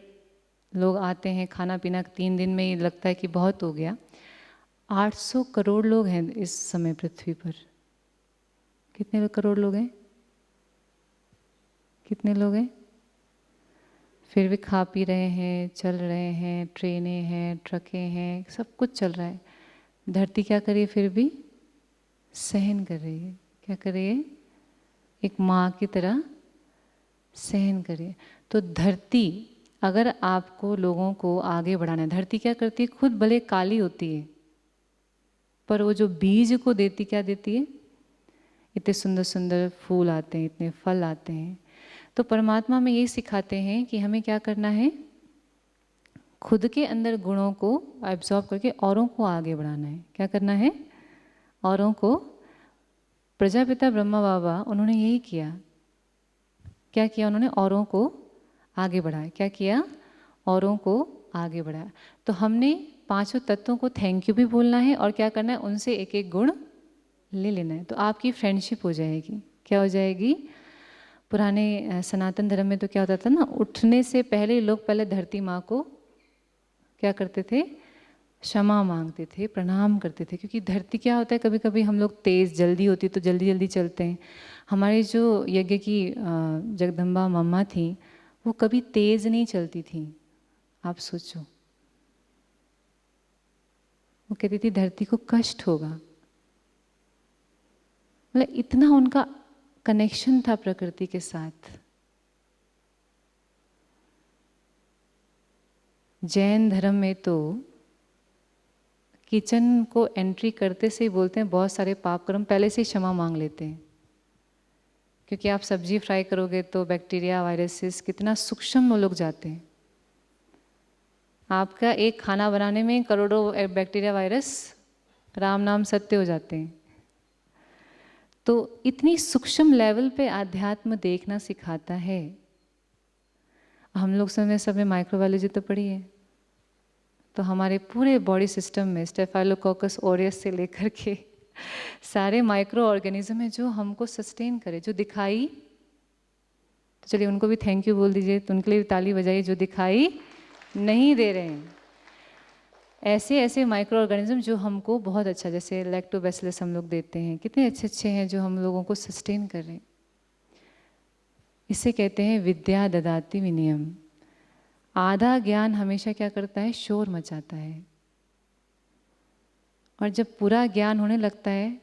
लोग आते हैं, खाना पीना 3 दिन में ही लगता है कि बहुत हो गया। 800 करोड़ लोग हैं इस समय पृथ्वी पर। कितने करोड़ लोग हैं? कितने लोग हैं? फिर भी खा पी रहे हैं, चल रहे हैं, ट्रेनें हैं, ट्रकें हैं, सब कुछ चल रहा है। धरती क्या कर रही है? फिर भी सहन कर रही है। क्या कर रही है? एक माँ की तरह सहन कर रही है। तो धरती, अगर आपको लोगों को आगे बढ़ाना है, धरती क्या करती है? खुद भले काली होती है, पर वो जो बीज को देती, क्या देती है? इतने सुंदर सुंदर फूल आते हैं, इतने फल आते हैं। तो परमात्मा में यही सिखाते हैं कि हमें क्या करना है? खुद के अंदर गुणों को एब्जॉर्ब करके औरों को आगे बढ़ाना है। क्या करना है? औरों को। प्रजापिता ब्रह्मा बाबा, उन्होंने यही किया। क्या किया उन्होंने? औरों को आगे बढ़ाया। क्या किया? औरों को आगे बढ़ाया। तो हमने 5 तत्वों को थैंक यू भी बोलना है और क्या करना है? उनसे एक एक गुण ले लेना है। तो आपकी फ्रेंडशिप हो जाएगी। क्या हो जाएगी? पुराने सनातन धर्म में तो क्या होता था ना, उठने से पहले लोग पहले धरती माँ को क्या करते थे? क्षमा मांगते थे, प्रणाम करते थे। क्योंकि धरती क्या होता है, कभी कभी हम लोग तेज़ जल्दी होती तो जल्दी जल्दी चलते हैं। हमारे जो यज्ञ की जगदम्बा मम्मा थी, वो कभी तेज़ नहीं चलती थी। आप सोचो, वो कहती थी धरती को कष्ट होगा। मतलब इतना उनका कनेक्शन था प्रकृति के साथ। जैन धर्म में तो किचन को एंट्री करते से ही बोलते हैं बहुत सारे पाप कर्म पहले से ही क्षमा मांग लेते हैं। क्योंकि आप सब्जी फ्राई करोगे तो बैक्टीरिया, वायरसेस कितना सूक्ष्म वो लोग जाते हैं। आपका एक खाना बनाने में करोड़ों बैक्टीरिया, वायरस राम नाम सत्य हो जाते हैं। तो इतनी सूक्ष्म लेवल पे आध्यात्म देखना सिखाता है। हम लोग सब में माइक्रोबायोलॉजी तो पढ़ी है। तो हमारे पूरे बॉडी सिस्टम में स्टेफाइलोकोकस ऑरियस से लेकर के सारे माइक्रो ऑर्गेनिज्म है जो हमको सस्टेन करे, जो दिखाई। तो चलिए उनको भी थैंक यू बोल दीजिए, तो उनके लिए भी ताली बजाइए जो दिखाई नहीं दे रहे हैं। ऐसे ऐसे माइक्रो ऑर्गेनिज्म जो हमको बहुत अच्छा, जैसे लैक्टोबैसिलस हम लोग देते हैं, कितने अच्छे अच्छे हैं जो हम लोगों को सस्टेन कर रहे हैं। इसे कहते हैं विद्या ददाति विनयम। आधा ज्ञान हमेशा क्या करता है? शोर मचाता है। और जब पूरा ज्ञान होने लगता है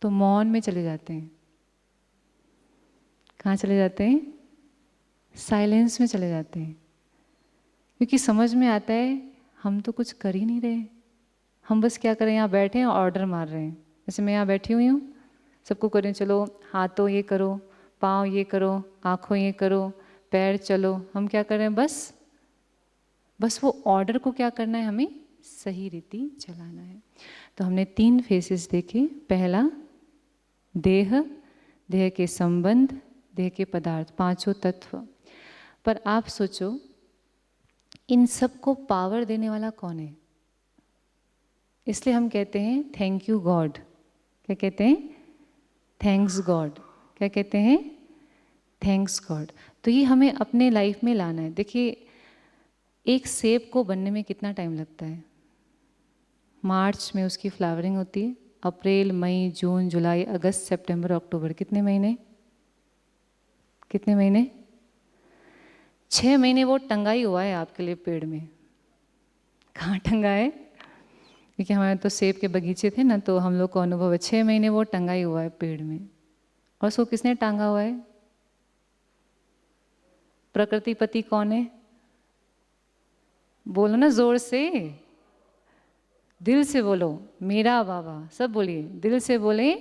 तो मौन में चले जाते हैं। कहाँ चले जाते हैं? साइलेंस में चले जाते हैं। क्योंकि समझ में आता है हम तो कुछ कर ही नहीं रहे, हम बस क्या करें, यहाँ बैठे हैं ऑर्डर मार रहे हैं। जैसे मैं यहाँ बैठी हुई हूँ, सबको करें, चलो हाथों ये करो, पाँव ये करो, आँखों ये करो, पैर चलो। हम क्या कर रहे हैं? बस वो ऑर्डर को क्या करना है? हमें सही रीति चलाना है। तो हमने 3 फेसेस देखे। पहला देह, देह के संबंध, देह के पदार्थ, 5 तत्व। पर आप सोचो इन सब को पावर देने वाला कौन है? इसलिए हम कहते हैं थैंक यू गॉड। क्या कहते हैं? Thanks God. क्या कहते हैं? Thanks God. तो ये हमें अपने लाइफ में लाना है। देखिए एक सेब को बनने में कितना टाइम लगता है? मार्च में उसकी फ्लावरिंग होती है, अप्रैल, मई, जून, जुलाई, अगस्त, सितंबर, अक्टूबर, कितने महीने? कितने महीने? 6 महीने वो टंगाई हुआ है आपके लिए पेड़ में। कहाँ टंगा है? क्योंकि हमारे तो सेब के बगीचे थे ना, तो हम लोग को अनुभव है। 6 महीने वो टंगाई हुआ है पेड़ में। और उसको किसने टांगा हुआ है? प्रकृतिपति कौन है? बोलो ना जोर से, दिल से बोलो, मेरा बाबा। सब बोलिए, दिल से बोले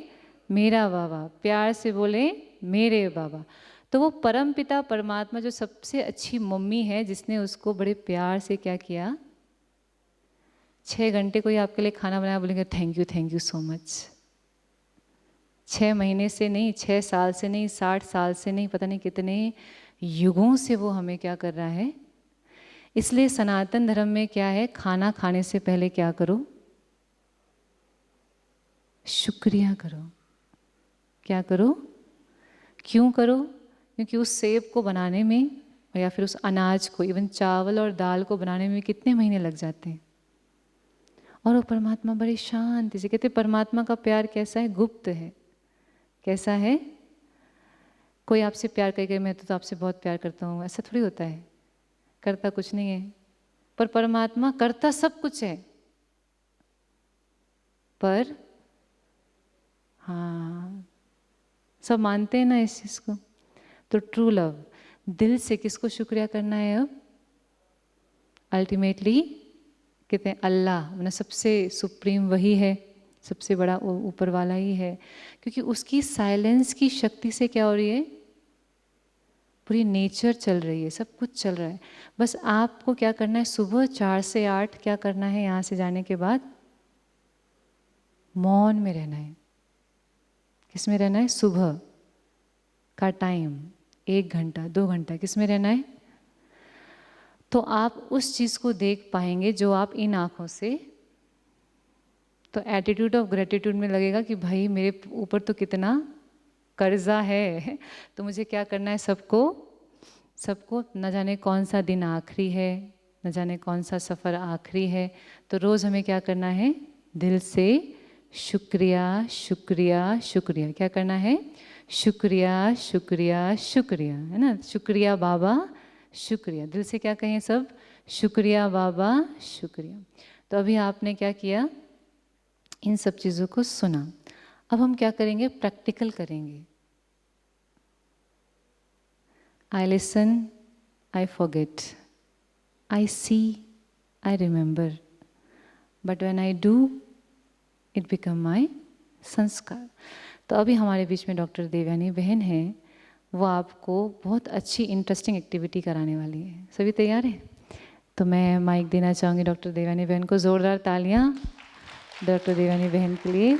मेरा बाबा, प्यार से बोले मेरे बाबा। तो वो परम पिता परमात्मा जो सबसे अच्छी मम्मी है, जिसने उसको बड़े प्यार से क्या किया, 6 घंटे कोई आपके लिए खाना बनाया, बोलेंगे थैंक यू सो मच। 6 महीने से नहीं, 6 साल से नहीं, 60 साल से नहीं, पता नहीं कितने युगों से वो हमें क्या कर रहा है। इसलिए सनातन धर्म में क्या है, खाना खाने से पहले क्या करो, शुक्रिया करो। क्या करो, क्यों करो? क्योंकि उस सेब को बनाने में या फिर उस अनाज को, इवन चावल और दाल को बनाने में कितने महीने लग जाते हैं, और वो परमात्मा बड़ी शांति से कहते, परमात्मा का प्यार कैसा है, गुप्त है। कैसा है? कोई आपसे प्यार करेगा, मैं तो आपसे बहुत प्यार करता हूँ, ऐसा थोड़ी होता है, करता कुछ नहीं है। पर परमात्मा करता सब कुछ है, पर हाँ, सब मानते हैं ना इस चीज़ को। तो ट्रू लव, दिल से किसको शुक्रिया करना है अब? अल्टीमेटली कहते हैं अल्लाह, मतलब सबसे सुप्रीम वही है, सबसे बड़ा ऊपर वाला ही है। क्योंकि उसकी साइलेंस की शक्ति से क्या हो रही है, पूरी नेचर चल रही है, सब कुछ चल रहा है। बस आपको क्या करना है, सुबह 4 से 8 क्या करना है, यहाँ से जाने के बाद मौन में रहना है। किस में रहना है? सुबह का टाइम 1 घंटा 2 घंटा किस में रहना है? तो आप उस चीज़ को देख पाएंगे जो आप इन आँखों से, तो एटीट्यूड ऑफ ग्रेटिट्यूड में लगेगा कि भाई मेरे ऊपर तो कितना कर्जा है, तो मुझे क्या करना है, सबको न जाने कौन सा दिन आखिरी है, न जाने कौन सा सफ़र आखिरी है, तो रोज़ हमें क्या करना है, दिल से शुक्रिया शुक्रिया शुक्रिया। क्या करना है? शुक्रिया शुक्रिया शुक्रिया, है ना? शुक्रिया बाबा, शुक्रिया। दिल से क्या कहें सब? शुक्रिया बाबा, शुक्रिया। तो अभी आपने क्या किया, इन सब चीज़ों को सुना। अब हम क्या करेंगे, प्रैक्टिकल करेंगे। I listen, I forget. I see, I remember. But when I do, it become my संस्कार। तो अभी हमारे बीच में डॉक्टर देवयानी बहन हैं, वो आपको बहुत अच्छी इंटरेस्टिंग एक्टिविटी कराने वाली है। सभी तैयार हैं? तो मैं माइक देना चाहूँगी डॉक्टर देवयानी बहन को। ज़ोरदार तालियाँ डॉक्टर देवयानी बहन के लिए।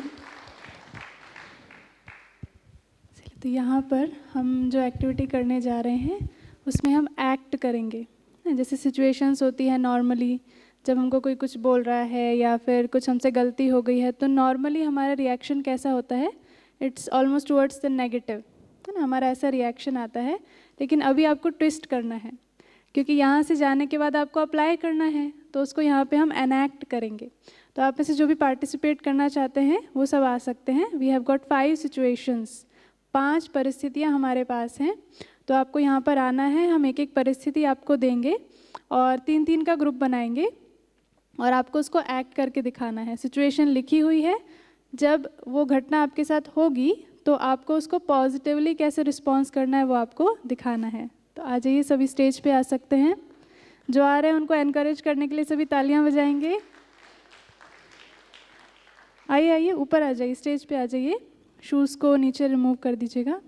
तो यहाँ पर हम जो एक्टिविटी करने जा रहे हैं उसमें हम एक्ट करेंगे। जैसे सिचुएशंस होती है नॉर्मली, जब हमको कोई कुछ बोल रहा है या फिर कुछ हमसे गलती हो गई है, तो नॉर्मली हमारा रिएक्शन कैसा होता है, it's almost towards the negative, है ना, हमारा ऐसा रिएक्शन आता है। लेकिन अभी आपको ट्विस्ट करना है, क्योंकि यहाँ से जाने के बाद आपको अप्लाई करना है, तो उसको यहाँ पे हम एनैक्ट करेंगे। तो आप में से जो भी पार्टिसिपेट करना चाहते हैं वो सब आ सकते हैं। वी हैव गॉट 5 सिचुएशंस, 5 परिस्थितियाँ हमारे पास हैं। तो आपको यहाँ पर आना है, हम एक एक परिस्थिति आपको देंगे और 3-3 का ग्रुप बनाएंगे और आपको उसको एक्ट करके दिखाना है। सिचुएशन लिखी हुई है, जब वो घटना आपके साथ होगी तो आपको उसको पॉजिटिवली कैसे रिस्पॉन्स करना है वो आपको दिखाना है। तो आ जाइए, सभी स्टेज पे आ सकते हैं। जो आ रहे हैं उनको एनकरेज करने के लिए सभी तालियां बजाएंगे। आइए आइए, ऊपर आ जाइए, स्टेज पे आ जाइए। शूज़ को नीचे रिमूव कर दीजिएगा।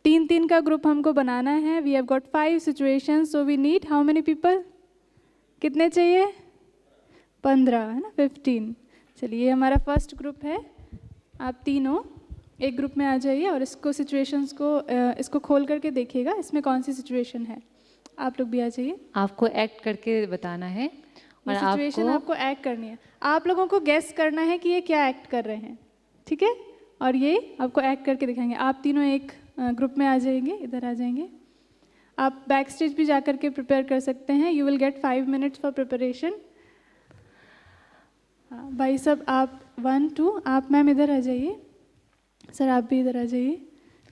3-3 का ग्रुप हमको बनाना है। We have got 5 situations, so we need how many people? कितने चाहिए? 15, है ना, 15। चलिए, ये हमारा फर्स्ट ग्रुप है। आप तीनों एक ग्रुप में आ जाइए और इसको सिचुएशंस को इसको खोल करके देखिएगा, इसमें कौन सी सिचुएशन है। आप लोग भी आ जाइए। आपको एक्ट करके बताना है और सिचुएशन आपको एक्ट करनी है। आप लोगों को गेस करना है कि ये क्या एक्ट कर रहे हैं, ठीक है? और ये आपको एक्ट करके दिखाएंगे। आप तीनों एक ग्रुप में आ जाएंगे, इधर आ जाएंगे। आप बैक स्टेज भी जा करके प्रिपेयर कर सकते हैं। You will get 5 minutes for preparation. हाँ भाई सब, आप 1 2, आप मैम इधर आ जाइए। सर आप भी इधर आ जाइए।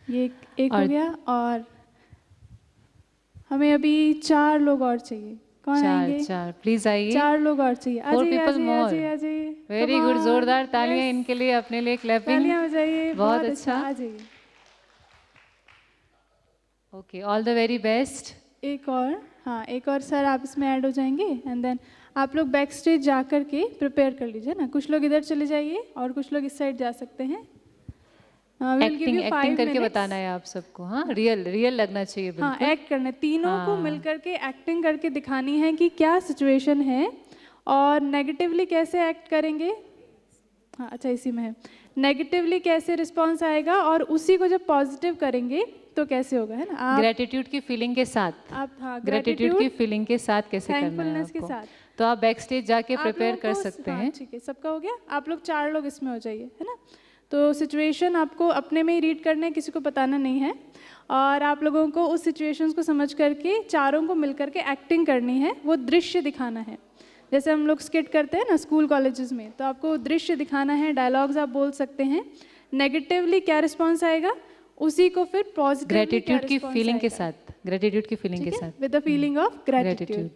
ये एक हो गया और हमें अभी 4 लोग और चाहिए। कौन आएंगे? 4 प्लीज आइए। 4 लोग और चाहिए। आ जाइए आ जाइए आ जाइए। वेरी गुड, जोरदार तालियां इनके लिए, अपने लिए क्लैपिंग। तालियां बजाइए। बहुत अच्छा। आ जाइए। Okay, all the very best. एक और, हाँ एक और सर आप इसमें ऐड हो जाएंगे एंड देन आप लोग बैक स्टेज जा कर के प्रिपेयर कर लीजिए ना। कुछ लोग इधर चले जाइए और कुछ लोग इस साइड जा सकते हैं। एक्टिंग एक्टिंग करके बताना है आप सबको, हाँ रियल रियल लगना चाहिए हाँ बिल्कुल। एक्ट करना है, तीनों को हाँ। मिल करके एक्टिंग करके दिखानी है कि क्या सिचुएशन है और नेगेटिवली कैसे एक्ट करेंगे। हाँ अच्छा इसी में है, नेगेटिवली कैसे रिस्पॉन्स आएगा और उसी को जब पॉजिटिव करेंगे तो कैसे होगा, है ना। आप ग्रेटिट्यूड की फीलिंग के साथ, आप हाँ ग्रेटिट्यूड की फीलिंग के साथ कैसे करना है थैंकफुलनेस के आपको, साथ तो आप बैक स्टेज जाके आप प्रिपेयर लोगों कर को सकते हाँ हैं। ठीक है, सबका हो गया। आप लोग 4 लोग इसमें हो जाइए, है ना। तो सिचुएशन आपको अपने में ही रीड करना है, किसी को बताना नहीं है और आप लोगों को उस सिचुएशंस को समझ करके चारों को मिल करके एक्टिंग करनी है, वो दृश्य दिखाना है। जैसे हम लोग स्किट करते हैं ना स्कूल कॉलेजेस में, तो आपको दृश्य दिखाना है, डायलॉग्स आप बोल सकते हैं। नेगेटिवली क्या रिस्पॉन्स आएगा उसी को फिर पॉजिटिवली ग्रेटिट्यूड की फीलिंग के साथ, ग्रेटिट्यूड की फीलिंग के साथ, with the feeling of gratitude.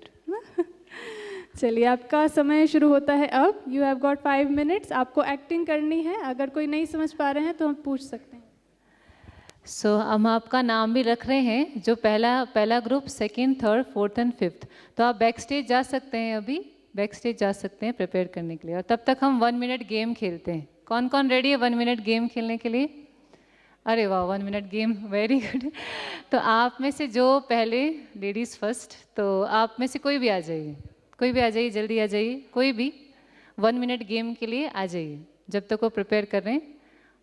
चलिए आपका समय शुरू होता है अब। You have got 5 minutes. आपको एक्टिंग करनी है, अगर कोई नहीं समझ पा रहे हैं तो हम पूछ सकते हैं। सो हम आपका नाम भी रख रहे हैं, जो पहला group, second, third, fourth and fifth. तो आप बैक स्टेज जा सकते हैं, अभी बैक स्टेज जा सकते हैं प्रिपेयर करने के लिए। और तब तक हम 1 मिनट गेम खेलते हैं। कौन कौन रेडी है 1 मिनट गेम खेलने के लिए? अरे वाह, 1 मिनट गेम, वेरी गुड। तो आप में से जो पहले, लेडीज़ फर्स्ट, तो आप में से कोई भी आ जाइए, कोई भी आ जाइए, जल्दी आ जाइए, कोई भी 1 मिनट गेम के लिए आ जाइए। जब तक वो प्रिपेयर कर रहे हैं,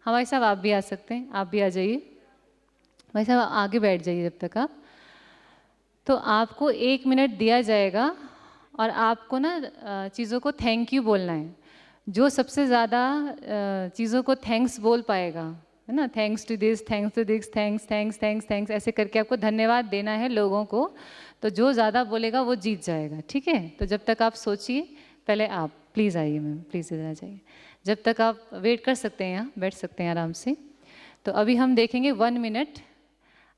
हमारे साहब आप भी आ सकते हैं, आप भी आ जाइए। भाई साहब आगे बैठ जाइए जब तक आप। तो आपको 1 मिनट दिया जाएगा और आपको ना चीज़ों को थैंक यू बोलना है। जो सबसे ज़्यादा चीज़ों को थैंक्स बोल पाएगा, है ना, thanks to this, thanks to this, thanks thanks thanks thanks, ऐसे करके आपको धन्यवाद देना है लोगों को। तो जो ज़्यादा बोलेगा वो जीत जाएगा, ठीक है। तो जब तक आप सोचिए, पहले आप प्लीज़ आइए मैम, प्लीज़ इधर आ जाइए। जब तक आप वेट कर सकते हैं, यहाँ बैठ सकते हैं आराम से। तो अभी हम देखेंगे 1 मिनट,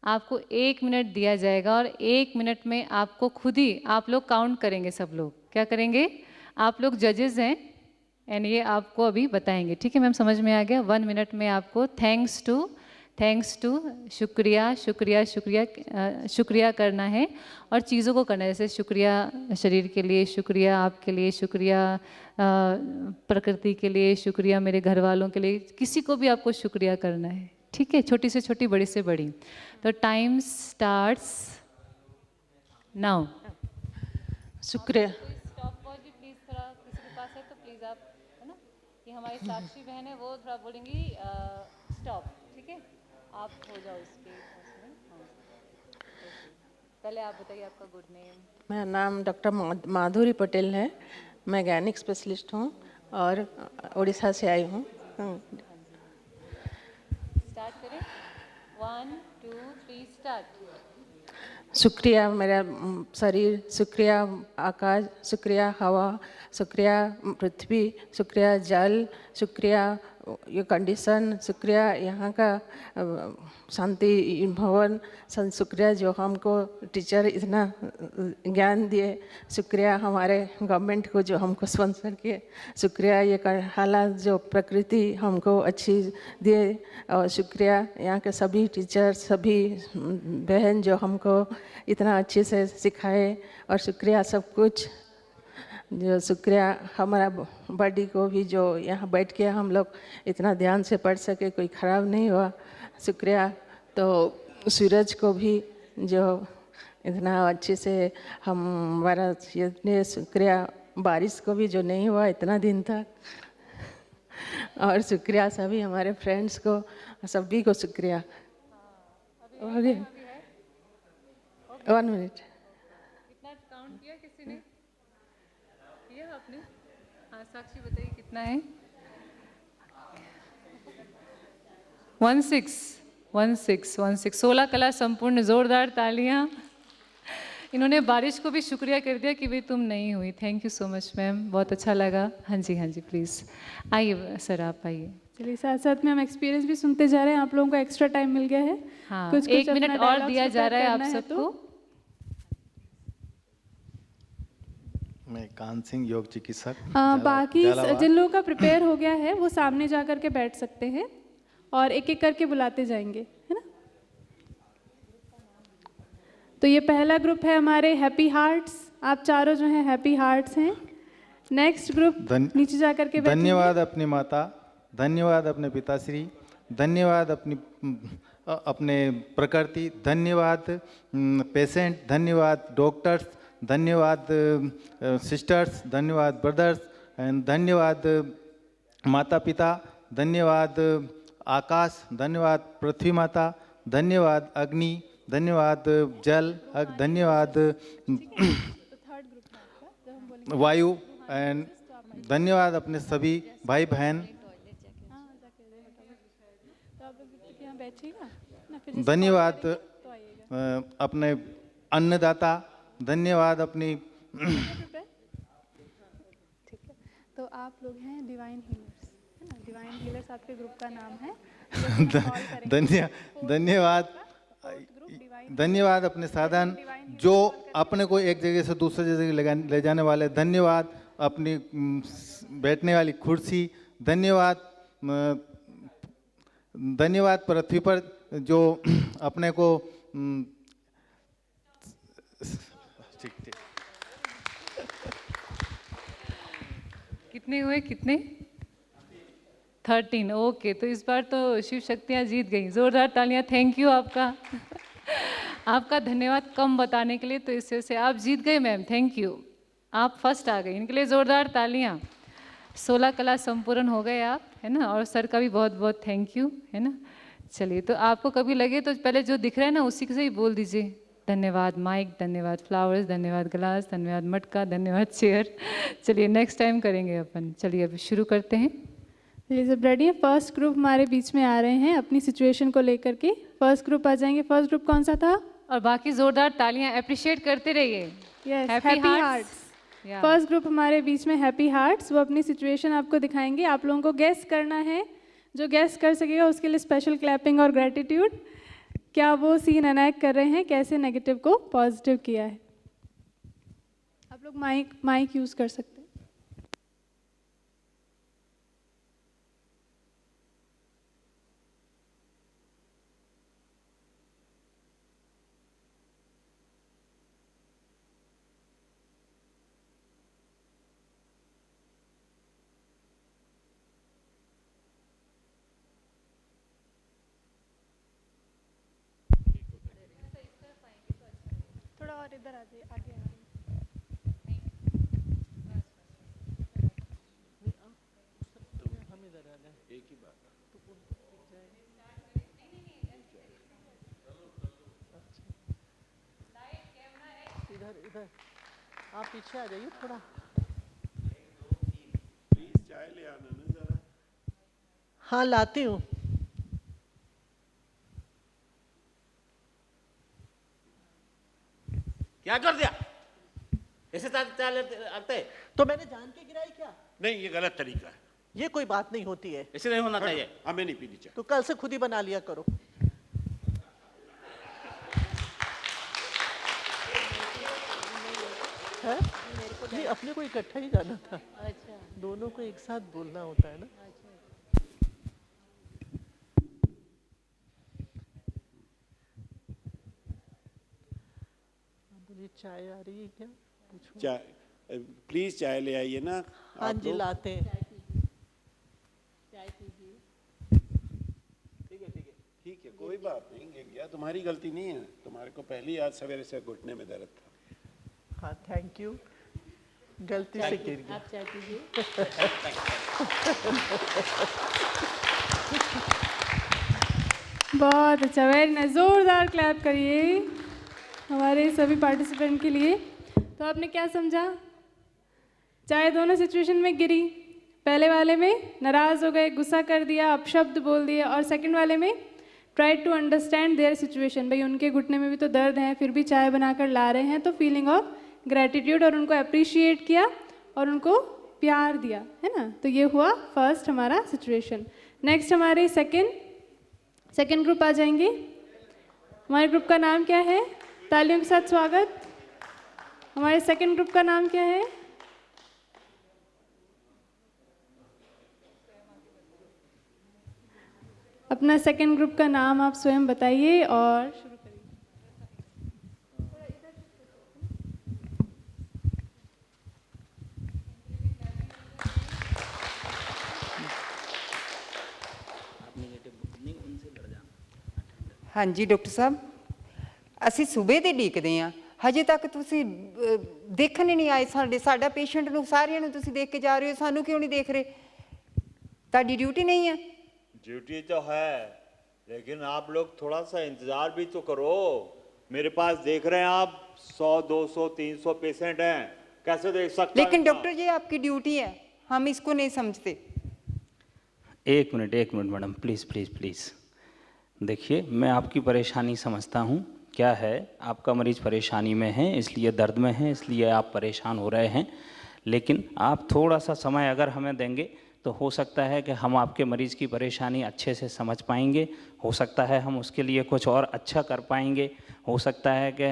आपको 1 मिनट दिया जाएगा और 1 मिनट में आपको खुद ही, आप लोग काउंट करेंगे, सब लोग क्या करेंगे, आप लोग जजेस हैं एंड ये आपको अभी बताएंगे, ठीक है मैम, समझ में आ गया। 1 मिनट में आपको थैंक्स टू, शुक्रिया शुक्रिया शुक्रिया शुक्रिया करना है और चीज़ों को करना है। जैसे शुक्रिया शरीर के लिए, शुक्रिया आपके लिए, शुक्रिया प्रकृति के लिए, शुक्रिया मेरे घर वालों के लिए, किसी को भी आपको शुक्रिया करना है, ठीक है, छोटी से छोटी, बड़ी से बड़ी। तो टाइम स्टार्ट्स नाउ। शुक्रिया। स्टॉप वॉच भी प्लीज़, थोड़ा किसी के पास है तो प्लीज़ आप, है ना, कि हमारी साक्षी बहन है वो थोड़ा बोलेंगी स्टॉप, ठीक है, आप हो जाओ इसके उसमें। हाँ पहले आप बताइए आपका गुड नेम। मेरा नाम डॉक्टर माधुरी पटेल है, मैं गैनिक स्पेशलिस्ट हूँ और उड़ीसा से आई हूँ। स्टार्ट करें, 1 2 3 स्टार्ट। शुक्रिया मेरा शरीर, शुक्रिया आकाश, शुक्रिया हवा, शुक्रिया पृथ्वी, शुक्रिया जल, शुक्रिया ये कंडीशन, शुक्रिया यहाँ का शांति भवन, शुक्रिया जो हमको टीचर इतना ज्ञान दिए, शुक्रिया हमारे गवर्नमेंट को जो हमको स्पॉन्सर किए, शुक्रिया ये हालात जो प्रकृति हमको अच्छी दिए, और शुक्रिया यहाँ के सभी टीचर, सभी बहन जो हमको इतना अच्छे से सिखाए, और शुक्रिया सब कुछ जो, शुक्रिया हमारा बॉडी को भी जो यहाँ बैठ के हम लोग इतना ध्यान से पढ़ सके, कोई ख़राब नहीं हुआ, शुक्रिया। तो सूरज को भी जो इतना अच्छे से हमारा इतने, शुक्रिया बारिश को भी जो नहीं हुआ इतना दिन तक, और शुक्रिया सभी हमारे फ्रेंड्स को, सभी को शुक्रिया। 1 मिनट कितना काउंट किया किसी ने? किया आपने? हाँ साक्षी बताइए कितना है? 16 16 कला संपूर्ण, जोरदार तालियां। इन्होंने बारिश को भी शुक्रिया कर दिया कि भाई तुम नहीं हुई। Thank you so much ma'am, बहुत अच्छा लगा। हाँ जी प्लीज़ आइए सर, आप आइए। चलिए साथ साथ में हम एक्सपीरियंस भी सुनते जा रहे हैं। आप लोगों को एक्स्ट्रा टाइम मिल गया है। हाँ कुछ 1 मिनट और दिया जा रहा है आप तो। सबको। मैं कान सिंह, योग चिकित्सक। बाकी जिन लोगों का प्रिपेयर हो गया है वो सामने जा कर के बैठ सकते हैं और एक एक करके बुलाते जाएंगे, है ना। तो ये पहला ग्रुप है हमारे हैप्पी हार्ट्स, आप चारों जो हैं हैप्पी हार्ट्स हैं। नेक्स्ट ग्रुप नीचे जा करके बैठेंगे। धन्यवाद अपनी माता, धन्यवाद अपने पिताश्री, धन्यवाद अपने प्रकृति, धन्यवाद पेशेंट, धन्यवाद डॉक्टर्स, धन्यवाद सिस्टर्स, धन्यवाद ब्रदर्स एंड धन्यवाद माता पिता, धन्यवाद आकाश, धन्यवाद पृथ्वी माता, धन्यवाद अग्नि, धन्यवाद जल, धन्यवाद वायु एंड धन्यवाद अपने सभी भाई बहन, धन्यवाद अपने अन्नदाता, धन्यवाद अपनी तो आप लोग हैं डिवाइन हीलर्स, है ना? डिवाइन हीलर्स आपके ग्रुप का नाम है। धन्यवाद अपने साधन जो अपने को एक जगह से दूसरी जगह ले जाने वाले, धन्यवाद अपनी बैठने वाली कुर्सी, धन्यवाद पृथ्वी पर जो अपने को ठीक कितने हुए, कितने? 13। ओके, तो इस बार तो शिव शक्तियाँ जीत गई। ज़ोरदार तालियां। थैंक यू आपका आपका धन्यवाद कम बताने के लिए, तो इस वजह से आप जीत गए मैम। थैंक यू, आप फर्स्ट आ गई, इनके लिए ज़ोरदार तालियां। 16 कला संपूर्ण हो गए आप, है ना? और सर का भी बहुत बहुत थैंक यू, है ना? चलिए, तो आपको कभी लगे तो पहले जो दिख रहा है ना उसी से ही बोल दीजिए। धन्यवाद माइक, धन्यवाद फ्लावर्स, धन्यवाद ग्लास, धन्यवाद मटका, धन्यवाद चेयर। चलिए नेक्स्ट टाइम करेंगे अपन। चलिए अभी शुरू करते हैं। ये सब रेडी है। फर्स्ट ग्रुप हमारे बीच में आ रहे हैं अपनी सिचुएशन को लेकर के। फर्स्ट ग्रुप आ जाएंगे। फर्स्ट ग्रुप कौन सा था? और बाकी जोरदार तालियां अप्रिशिएट करते रहिए। Yes, happy hearts. First group हमारे बीच में हैप्पी हार्ट्स, वो अपनी सिचुएशन आपको दिखाएंगे। आप लोगों को गेस करना है, जो गेस कर सकेगा उसके लिए स्पेशल क्लैपिंग और ग्रेटिट्यूड। क्या वो सीन एनैक्ट कर रहे हैं, कैसे नेगेटिव को पॉजिटिव किया है। आप लोग माइक यूज़ कर सकते हैं। थोड़ा और इधर आ जाइए, आगे आ जाइए। एक ही बात इधर आप पीछे आ जाइए थोड़ा। प्लीज चाय ले आना ना जरा। हाँ लाती हूँ। क्या कर दिया? ऐसे चाय आते? तो मैंने जान के गिराई क्या? नहीं, ये गलत तरीका है। ये कोई बात नहीं होती है। ऐसे नहीं होना चाहिए। हमें नहीं पीनी चाहिए। तो कल से खुद ही बना लिया करो। है? नहीं, अपने को इकट्ठा ही जाना था। अच्छा। दोनों को एक साथ बोलना होता है ना। बोलिए, चाय आ रही है क्या? पूछो। चाय प्लीज चाय ले आइए ना। हाँ जी, लाते हैं। ठीक है, कोई बात नहीं। गिर गया, तुम्हारी गलती नहीं है। तुम्हारे को पहले ही आज सवेरे से घुटने में दर्द था। हाँ, थैंक यू। गलती से गिर गया। आप चाय पीजिए। बहुत अच्छा, वेरी नाइस। जोरदार क्लैप करिए हमारे सभी पार्टिसिपेंट के लिए। तो आपने क्या समझा? चाहे दोनों सिचुएशन में गिरी, पहले वाले में नाराज़ हो गए, गुस्सा कर दिया, अपशब्द बोल दिए, और सेकंड वाले में try to understand their situation. भाई उनके घुटने में भी तो दर्द है, फिर भी चाय बनाकर ला रहे हैं, तो फीलिंग ऑफ ग्रेटिट्यूड, और उनको अप्रिशिएट किया और उनको प्यार दिया, है ना? तो ये हुआ फर्स्ट हमारा सिचुएशन। नेक्स्ट हमारे सेकेंड ग्रुप आ जाएंगे। हमारे ग्रुप का नाम क्या है? तालियों के साथ स्वागत। हमारे सेकेंड ग्रुप का नाम क्या है? अपना सेकेंड ग्रुप का नाम आप स्वयं बताइए और शुरू करिए। ਹਾਂਜੀ ਡਾਕਟਰ ਸਾਹਿਬ, ਅਸੀਂ ਸਵੇਰ ਦੇ ਡੀਕਦੇ ਹਾਂ, ਹਜੇ ਤੱਕ ਤੁਸੀਂ ਦੇਖਣ ਹੀ ਨਹੀਂ ਆਏ। ਸਾਡਾ ਪੇਸ਼ੈਂਟ ਨੂੰ ਸਾਰਿਆਂ ਨੂੰ ਤੁਸੀਂ ਦੇਖ ਕੇ ਜਾ ਰਹੇ ਹੋ, ਸਾਨੂੰ ਕਿਉਂ ਨਹੀਂ ਦੇਖ ਰਹੇ? ਤੁਹਾਡੀ ਡਿਊਟੀ ਨਹੀਂ ਹੈ? ड्यूटी तो है, लेकिन आप लोग थोड़ा सा इंतजार भी तो करो। मेरे पास देख रहे हैं आप 100, 200, 300 पेशेंट हैं, कैसे देख सकते? लेकिन डॉक्टर जी आपकी ड्यूटी है, हम इसको नहीं समझते। एक minute madam, please please please. देखिए, मैं आपकी परेशानी समझता हूँ। क्या है, आपका मरीज़ परेशानी में है, इसलिए दर्द में है, इसलिए आप परेशान हो रहे हैं। लेकिन आप थोड़ा सा समय अगर हमें देंगे तो हो सकता है कि हम आपके मरीज़ की परेशानी अच्छे से समझ पाएंगे। हो सकता है हम उसके लिए कुछ और अच्छा कर पाएंगे। हो सकता है कि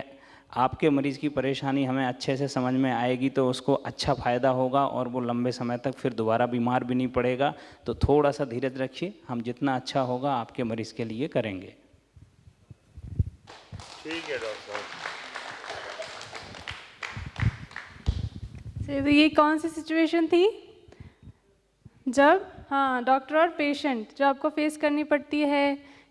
आपके मरीज़ की परेशानी हमें अच्छे से समझ में आएगी तो उसको अच्छा फ़ायदा होगा और वो लंबे समय तक फिर दोबारा बीमार भी नहीं पड़ेगा। तो थोड़ा सा धीरज रखिए, हम जितना अच्छा होगा आपके मरीज़ के लिए करेंगे। ठीक है डॉक्टर साहब। तो ये कौन सी सिचुएशन थी जब, हाँ, डॉक्टर और पेशेंट जो आपको फेस करनी पड़ती है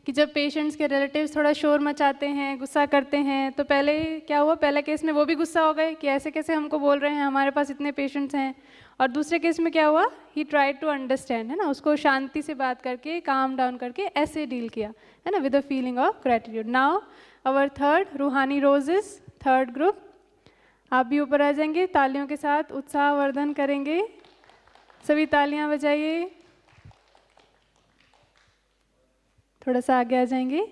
कि जब पेशेंट्स के रिलेटिव्स थोड़ा शोर मचाते हैं, गुस्सा करते हैं, तो पहले क्या हुआ, पहले केस में वो भी गुस्सा हो गए कि ऐसे कैसे हमको बोल रहे हैं, हमारे पास इतने पेशेंट्स हैं। और दूसरे केस में क्या हुआ, ही ट्राई टू अंडरस्टैंड, है ना, उसको शांति से बात करके, काम डाउन करके ऐसे डील किया, है ना, with a feeling of gratitude. Now our third रूहानी रोजेस, थर्ड ग्रुप, आप भी ऊपर आ जाएंगे, तालियों के साथ उत्साहवर्धन करेंगे। सभी तालियां बजाइए। थोड़ा सा आगे आ जाएंगे।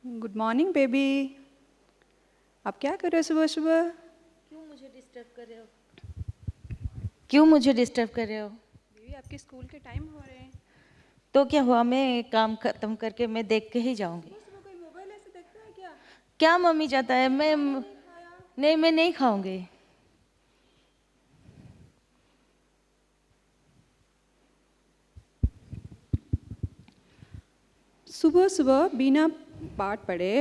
गुड मॉर्निंग बेबी, आप क्या कर रहे हो सुबह सुबह? क्यों मुझे डिस्टर्ब कर रहे हो? क्यों मुझे डिस्टर्ब कर रहे हो? बेबी आपके स्कूल के टाइम हो रहे हैं। तो क्या हुआ, मैं काम खत्म करके मैं देख के ही जाऊंगी। कोई मोबाइल ऐसे देखता है क्या? क्या मम्मी चाहता है? मैं नहीं खाऊंगी। सुबह सुबह बिना पाठ पढ़े,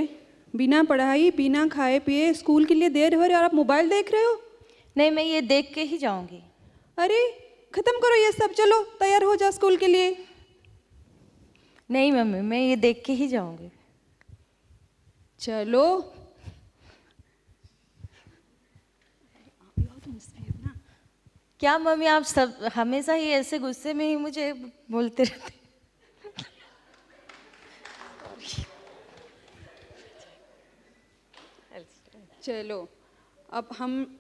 बिना पढ़ाई, बिना खाए पिए स्कूल के लिए देर हो रही है और आप मोबाइल देख रहे हो? नहीं, मैं ये देख के ही जाऊंगी। अरे खत्म करो ये सब, चलो तैयार हो जा स्कूल के लिए। नहीं मम्मी, मैं ये देख के ही जाऊंगी। चलो। क्या मम्मी, आप सब हमेशा ही ऐसे गुस्से में ही मुझे बोलते रहते? चलो, अब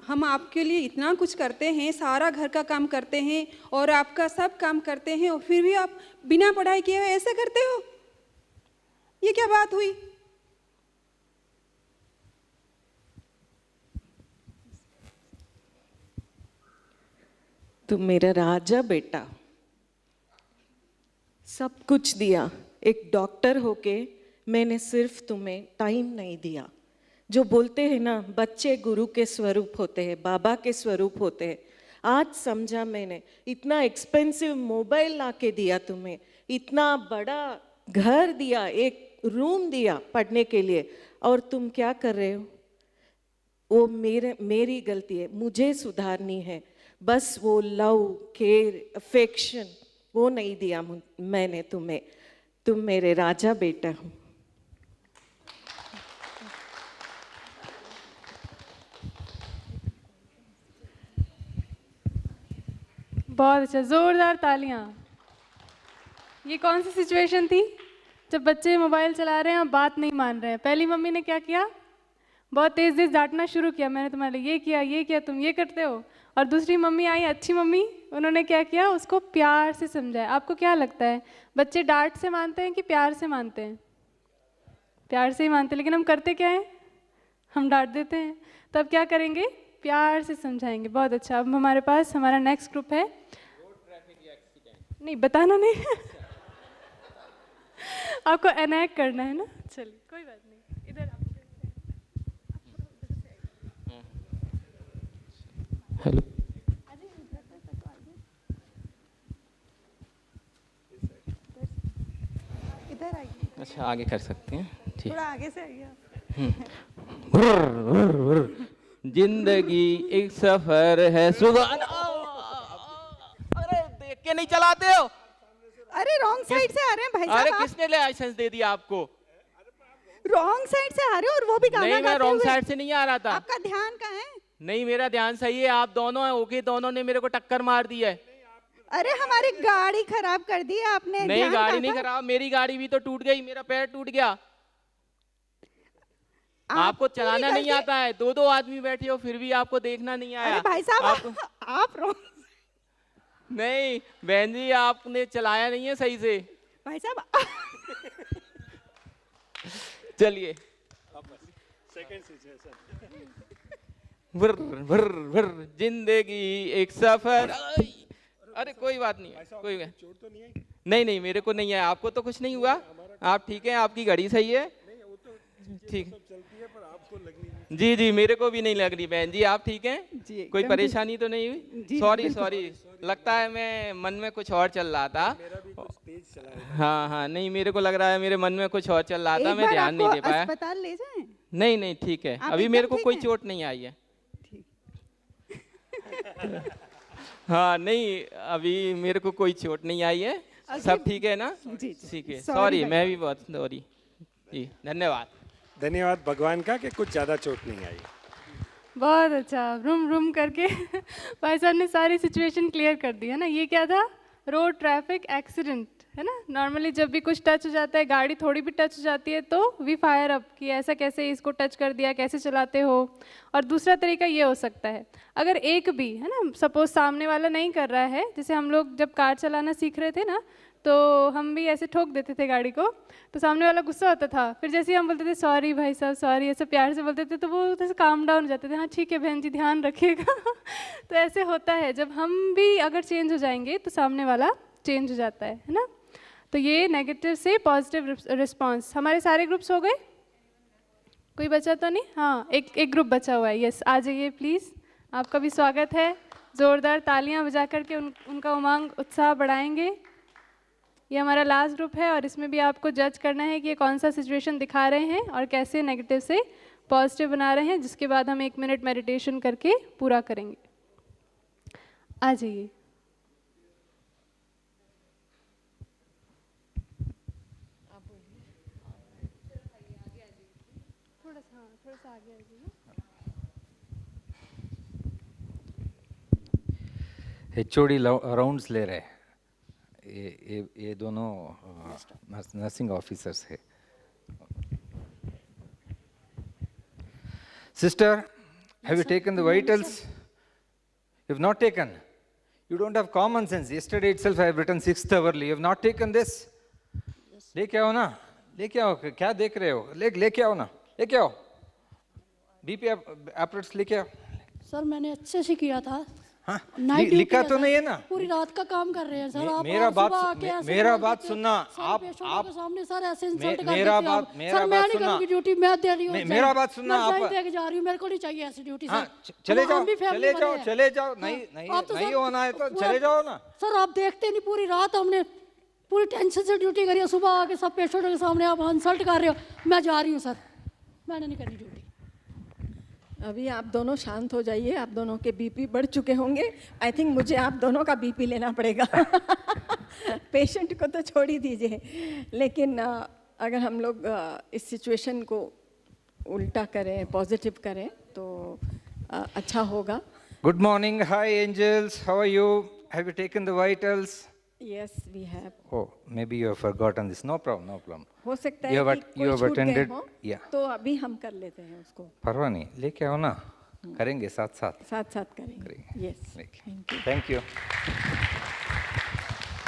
हम आपके लिए इतना कुछ करते हैं, सारा घर का काम करते हैं और आपका सब काम करते हैं और फिर भी आप बिना पढ़ाई किए हुए ऐसे करते हो? ये क्या बात हुई? तुम मेरा राजा बेटा, सब कुछ दिया, एक डॉक्टर होके मैंने सिर्फ तुम्हें टाइम नहीं दिया। जो बोलते हैं ना, बच्चे गुरु के स्वरूप होते हैं, बाबा के स्वरूप होते हैं। आज समझा मैंने, इतना एक्सपेंसिव मोबाइल ला के दिया तुम्हें, इतना बड़ा घर दिया, एक रूम दिया पढ़ने के लिए, और तुम क्या कर रहे हो? वो मेरी गलती है, मुझे सुधारनी है। बस वो लव, केयर, अफेक्शन वो नहीं दिया मैंने तुम्हें। तुम मेरे राजा बेटा हो। बहुत अच्छा, जोरदार तालियां। ये कौन सी सिचुएशन थी जब बच्चे मोबाइल चला रहे हैं और बात नहीं मान रहे हैं? पहली मम्मी ने क्या किया, बहुत तेज तेज डांटना शुरू किया, मैंने तुम्हारे लिए ये किया, तुम ये करते हो। और दूसरी मम्मी आई, अच्छी मम्मी, उन्होंने क्या किया, उसको प्यार से समझाया। आपको क्या लगता है, बच्चे डांट से मानते हैं कि प्यार से मानते हैं? प्यार से ही मानते हैं, लेकिन हम करते क्या है, हम डांट देते हैं। तब क्या करेंगे, प्यार से समझाएंगे। बहुत अच्छा। अब हमारे पास हमारा नेक्स्ट ग्रुप है। नहीं बताना नहीं आपको एनैक्ट करना है ना, चलिए कोई बात नहीं। इधर हेलो, इधर आइए। अच्छा आगे कर सकते हैं, ठीक। थोड़ा आगे से आइए आप। जिंदगी एक सफर है। सुबह अरे देख के नहीं चलाते हो? अरे रॉन्ग साइड से आ रहे हैं भाई साहब। अरे किसने लाइसेंस दे दिया आपको? रॉन्ग साइड से आ रहे हो और वो भी गाना नहीं, मैं गाते रॉन्ग हुए। साइड से नहीं आ रहा था। आपका ध्यान कहाँ है? नहीं, मेरा ध्यान सही है। आप दोनों हैं ओके, दोनों ने मेरे को टक्कर मार दी है। अरे हमारी गाड़ी खराब कर दी है आपने। नहीं, ध्यान गाड़ी कहाँ नहीं था? खराब, मेरी गाड़ी भी तो टूट गई, मेरा पैर टूट गया। आपको चलाना नहीं आता है, दो दो आदमी बैठे हो फिर भी आपको देखना नहीं आया। अरे भाई साहब आप रॉन्ग। नहीं बहन जी, आपने चलाया नहीं है सही से। भाई साहब चलिए सेकंड सिचुएशन। भर भर भर जिंदगी एक सफर। अरे कोई बात नहीं, कोई चोट तो नहीं है? नहीं नहीं, मेरे को नहीं है। आपको तो कुछ नहीं हुआ, आप ठीक है, आपकी गाड़ी सही है। ठीक चलती है पर आपको लगनी नहीं। जी जी, मेरे को भी नहीं लग रही बहन जी। आप ठीक हैं? जी, कोई एकदम परेशानी तो नहीं हुई? सॉरी सॉरी, लगता है मैं मन में कुछ और चल रहा था। मेरा भी कुछ तेज चला है। हाँ हाँ, नहीं मेरे को लग रहा है मेरे मन में कुछ और चल रहा था, एक मैं बार ध्यान नहीं आपको दे पाया। अस्पताल ले जाएं? नहीं नहीं ठीक है, आप अभी एकदम मेरे को ठीक कोई हैं? चोट नहीं आई है। हाँ नहीं, अभी मेरे को कोई चोट नहीं आई है, सब ठीक है ना? जी ठीक है, Sorry सॉरी, भाई। मैं भी बहुत सॉरी जी, धन्यवाद। धन्यवाद भगवान का कि कुछ ज़्यादा चोट नहीं आई। बहुत अच्छा, रूम रूम करके भाई साहब ने सारी सिचुएशन क्लियर कर दी है ना। ये क्या था? रोड ट्रैफिक एक्सीडेंट है ना। नॉर्मली जब भी कुछ टच हो जाता है, गाड़ी थोड़ी भी टच हो जाती है तो वी फायर अप कि ऐसा कैसे इसको टच कर दिया, कैसे चलाते हो। और दूसरा तरीका ये हो सकता है, अगर एक भी है ना, सपोज सामने वाला नहीं कर रहा है, जैसे हम लोग जब कार चलाना सीख रहे थे ना, तो हम भी ऐसे ठोक देते थे गाड़ी को, तो सामने वाला गुस्सा होता था। फिर जैसे ही हम बोलते थे सॉरी भाई साहब सॉरी, ऐसे प्यार से बोलते थे, तो वो जैसे काम डाउन हो जाते थे। हाँ ठीक है बहन जी, ध्यान रखिएगा। तो ऐसे होता है, जब हम भी अगर चेंज हो जाएंगे तो सामने वाला चेंज हो जाता है ना। तो ये नेगेटिव से पॉजिटिव रिस्पॉन्स। हमारे सारे ग्रुप्स हो गए? कोई बचा तो नहीं? हाँ, एक ग्रुप बचा हुआ है। यस, आ जाइए प्लीज़, आपका भी स्वागत है। ज़ोरदार तालियां बजा करके उनका उमंग उत्साह बढ़ाएंगे। ये हमारा लास्ट ग्रुप है और इसमें भी आपको जज करना है कि ये कौन सा सिचुएशन दिखा रहे हैं और कैसे नेगेटिव से पॉजिटिव बना रहे हैं, जिसके बाद हम 1 मिनट मेडिटेशन करके पूरा करेंगे। आ जाइए। थोड़ा सा आगे आ जाइए। HOD राउंड्स ले रहे हैं। ये दोनों नर्सिंग ऑफिसर्स है। Sister, have you taken the vitals? You have not taken. You don't have common sense. Yesterday itself I have written 6th hourly. You have not taken this. लेके आओ ना, लेके आओ। क्या देख रहे हो? लेके आओ ना, लेके आओ। BP apparatus लेके आओ। सर मैंने अच्छे से किया था। हाँ, नाइट लिखा तो नहीं है ना? पूरी रात का काम कर रहे हैं सर। आप मेरा बात सुनना। आप सामने सर ऐसे इंसल्ट कर मेरा देते हैं बात आप। मेरा सर मैं बात नहीं सुनना। करूँगी ड्यूटी, मैं दे रही हूँ। मेरा बात सुनना। मैं आप दे के जा रही हूँ, मेरे को नहीं चाहिए ऐसी ड्यूटी हाँ, सर। चले हम जाओ, भी family चले जाओ, वाले हैं। चले जाओ। नहीं आप तो नहीं सर- होना है तो चले जाओ ना। सर आप देखते नहीं, पूरी रात हमने पूरी टेंशन से ड्यूटी करी है। सुबह आके सब पेशेंटों के सामने आप इंसल्ट कर रहे हो। मैं जा रही हूँ सर, मैंने नहीं करनी ड्यूटी। अभी आप दोनों शांत हो जाइए। आप दोनों के बीपी बढ़ चुके होंगे। आई थिंक मुझे आप दोनों का बीपी लेना पड़ेगा। पेशेंट को तो छोड़ ही दीजिए, लेकिन अगर हम लोग इस सिचुएशन को उल्टा करें, पॉजिटिव करें तो अच्छा होगा। Good morning, hi angels, how are you? Have you taken the vitals? Yes, we have. Oh, maybe you have forgotten this. No problem, no problem. हो सकता है You have, कि you have कोई छूट गए attended. हों, Yeah. तो अभी हम कर लेते हैं उसको। परवाह नहीं, लेके आओ ना, करेंगे साथ साथ। साथ साथ करेंगे। Yes, Thank you.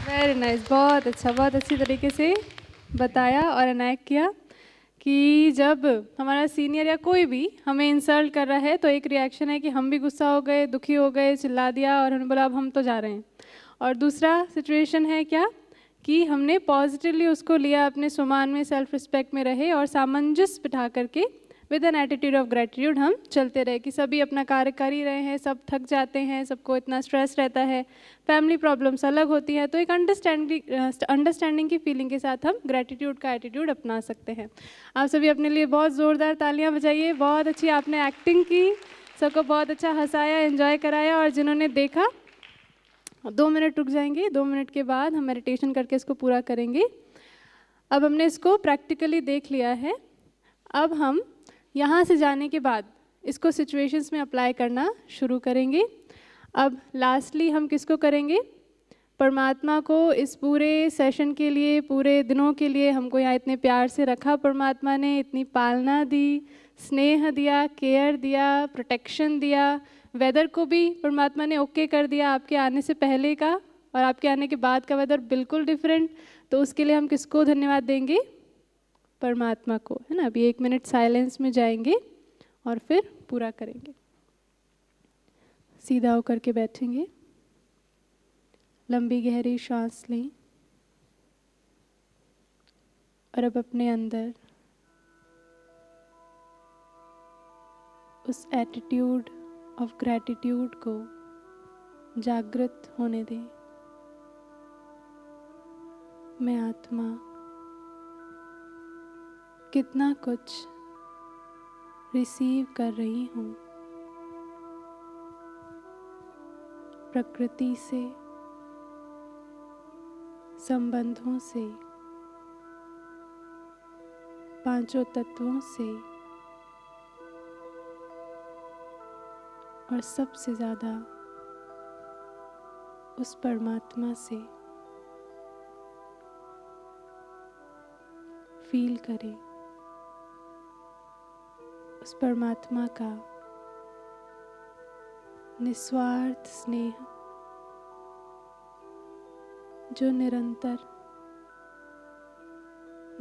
Very nice, बहुत अच्छा, बहुत अच्छी तरीके से बताया और अनैक्ट किया कि जब हमारा सीनियर या कोई भी हमें इंसल्ट कर रहा है तो एक रिएक्शन है कि हम भी गुस्सा हो गए, दुखी हो गए, चिल्ला दिया और हमने बोला अब हम तो जा रहे हैं। और दूसरा सिचुएशन है क्या कि हमने पॉजिटिवली उसको लिया, अपने सम्मान में, सेल्फ रिस्पेक्ट में रहे और सामंजस्य बिठा करके with an attitude of gratitude हम चलते रहे कि सभी अपना कार्य कर ही रहे हैं, सब थक जाते हैं, सबको इतना स्ट्रेस रहता है, फैमिली प्रॉब्लम्स अलग होती है, तो एक अंडरस्टैंडिंग की फीलिंग के साथ हम ग्रेटिट्यूड का एटीट्यूड अपना सकते हैं। आप सभी अपने लिए बहुत ज़ोरदार तालियां बजाइए। बहुत अच्छी आपने एक्टिंग की, सबको बहुत अच्छा हंसाया, एंजॉय कराया। और जिन्होंने देखा 2 मिनट रुक जाएंगे, 2 मिनट के बाद हम मेडिटेशन करके इसको पूरा करेंगे। अब हमने इसको प्रैक्टिकली देख लिया है, अब हम यहाँ से जाने के बाद इसको सिचुएशंस में अप्लाई करना शुरू करेंगे। अब लास्टली हम किसको करेंगे? परमात्मा को। इस पूरे सेशन के लिए, पूरे दिनों के लिए हमको यहाँ इतने प्यार से रखा परमात्मा ने, इतनी पालना दी, स्नेह दिया, केयर दिया, प्रोटेक्शन दिया। वेदर को भी परमात्मा ने ओके कर दिया, आपके आने से पहले का और आपके आने के बाद का वेदर बिल्कुल डिफरेंट। तो उसके लिए हम किसको धन्यवाद देंगे? परमात्मा को, है ना। अभी 1 मिनट साइलेंस में जाएंगे और फिर पूरा करेंगे। सीधा होकर के बैठेंगे, लंबी गहरी सांस लें और अब अपने अंदर उस एटीट्यूड ऑफ ग्रैटिट्यूड को जागृत होने दें। मैं आत्मा कितना कुछ रिसीव कर रही हूँ, प्रकृति से, संबंधों से, 5 तत्वों से और सबसे ज़्यादा उस परमात्मा से। फील करें उस परमात्मा का निस्वार्थ स्नेह जो निरंतर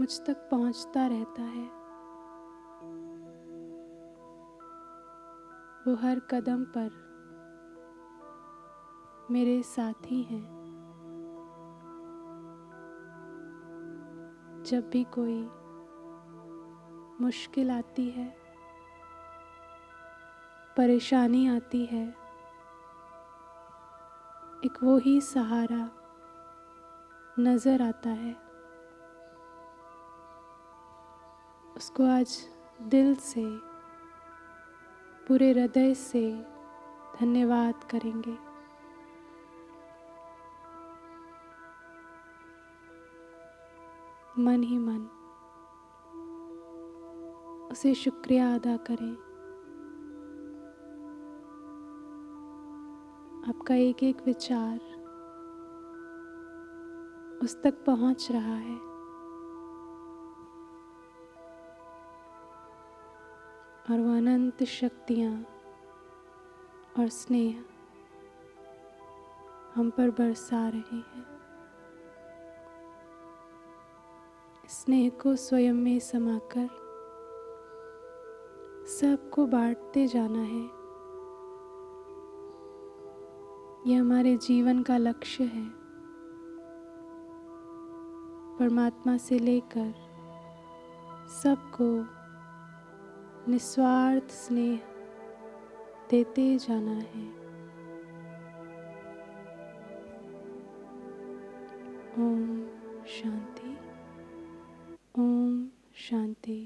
मुझ तक पहुंचता रहता है। वो हर कदम पर मेरे साथी हैं। जब भी कोई मुश्किल आती है, परेशानी आती है, एक वो ही सहारा नजर आता है। उसको आज दिल से, पूरे हृदय से धन्यवाद करेंगे। मन ही मन उसे शुक्रिया अदा करें। आपका एक एक विचार उस तक पहुंच रहा है और वो अनंत शक्तियाँ और स्नेह हम पर बरसा रही हैं। स्नेह को स्वयं में समाकर सबको बांटते जाना है। यह हमारे जीवन का लक्ष्य है। परमात्मा से लेकर सबको निस्वार्थ स्नेह देते जाना है। ओम शांति, ओम शांति।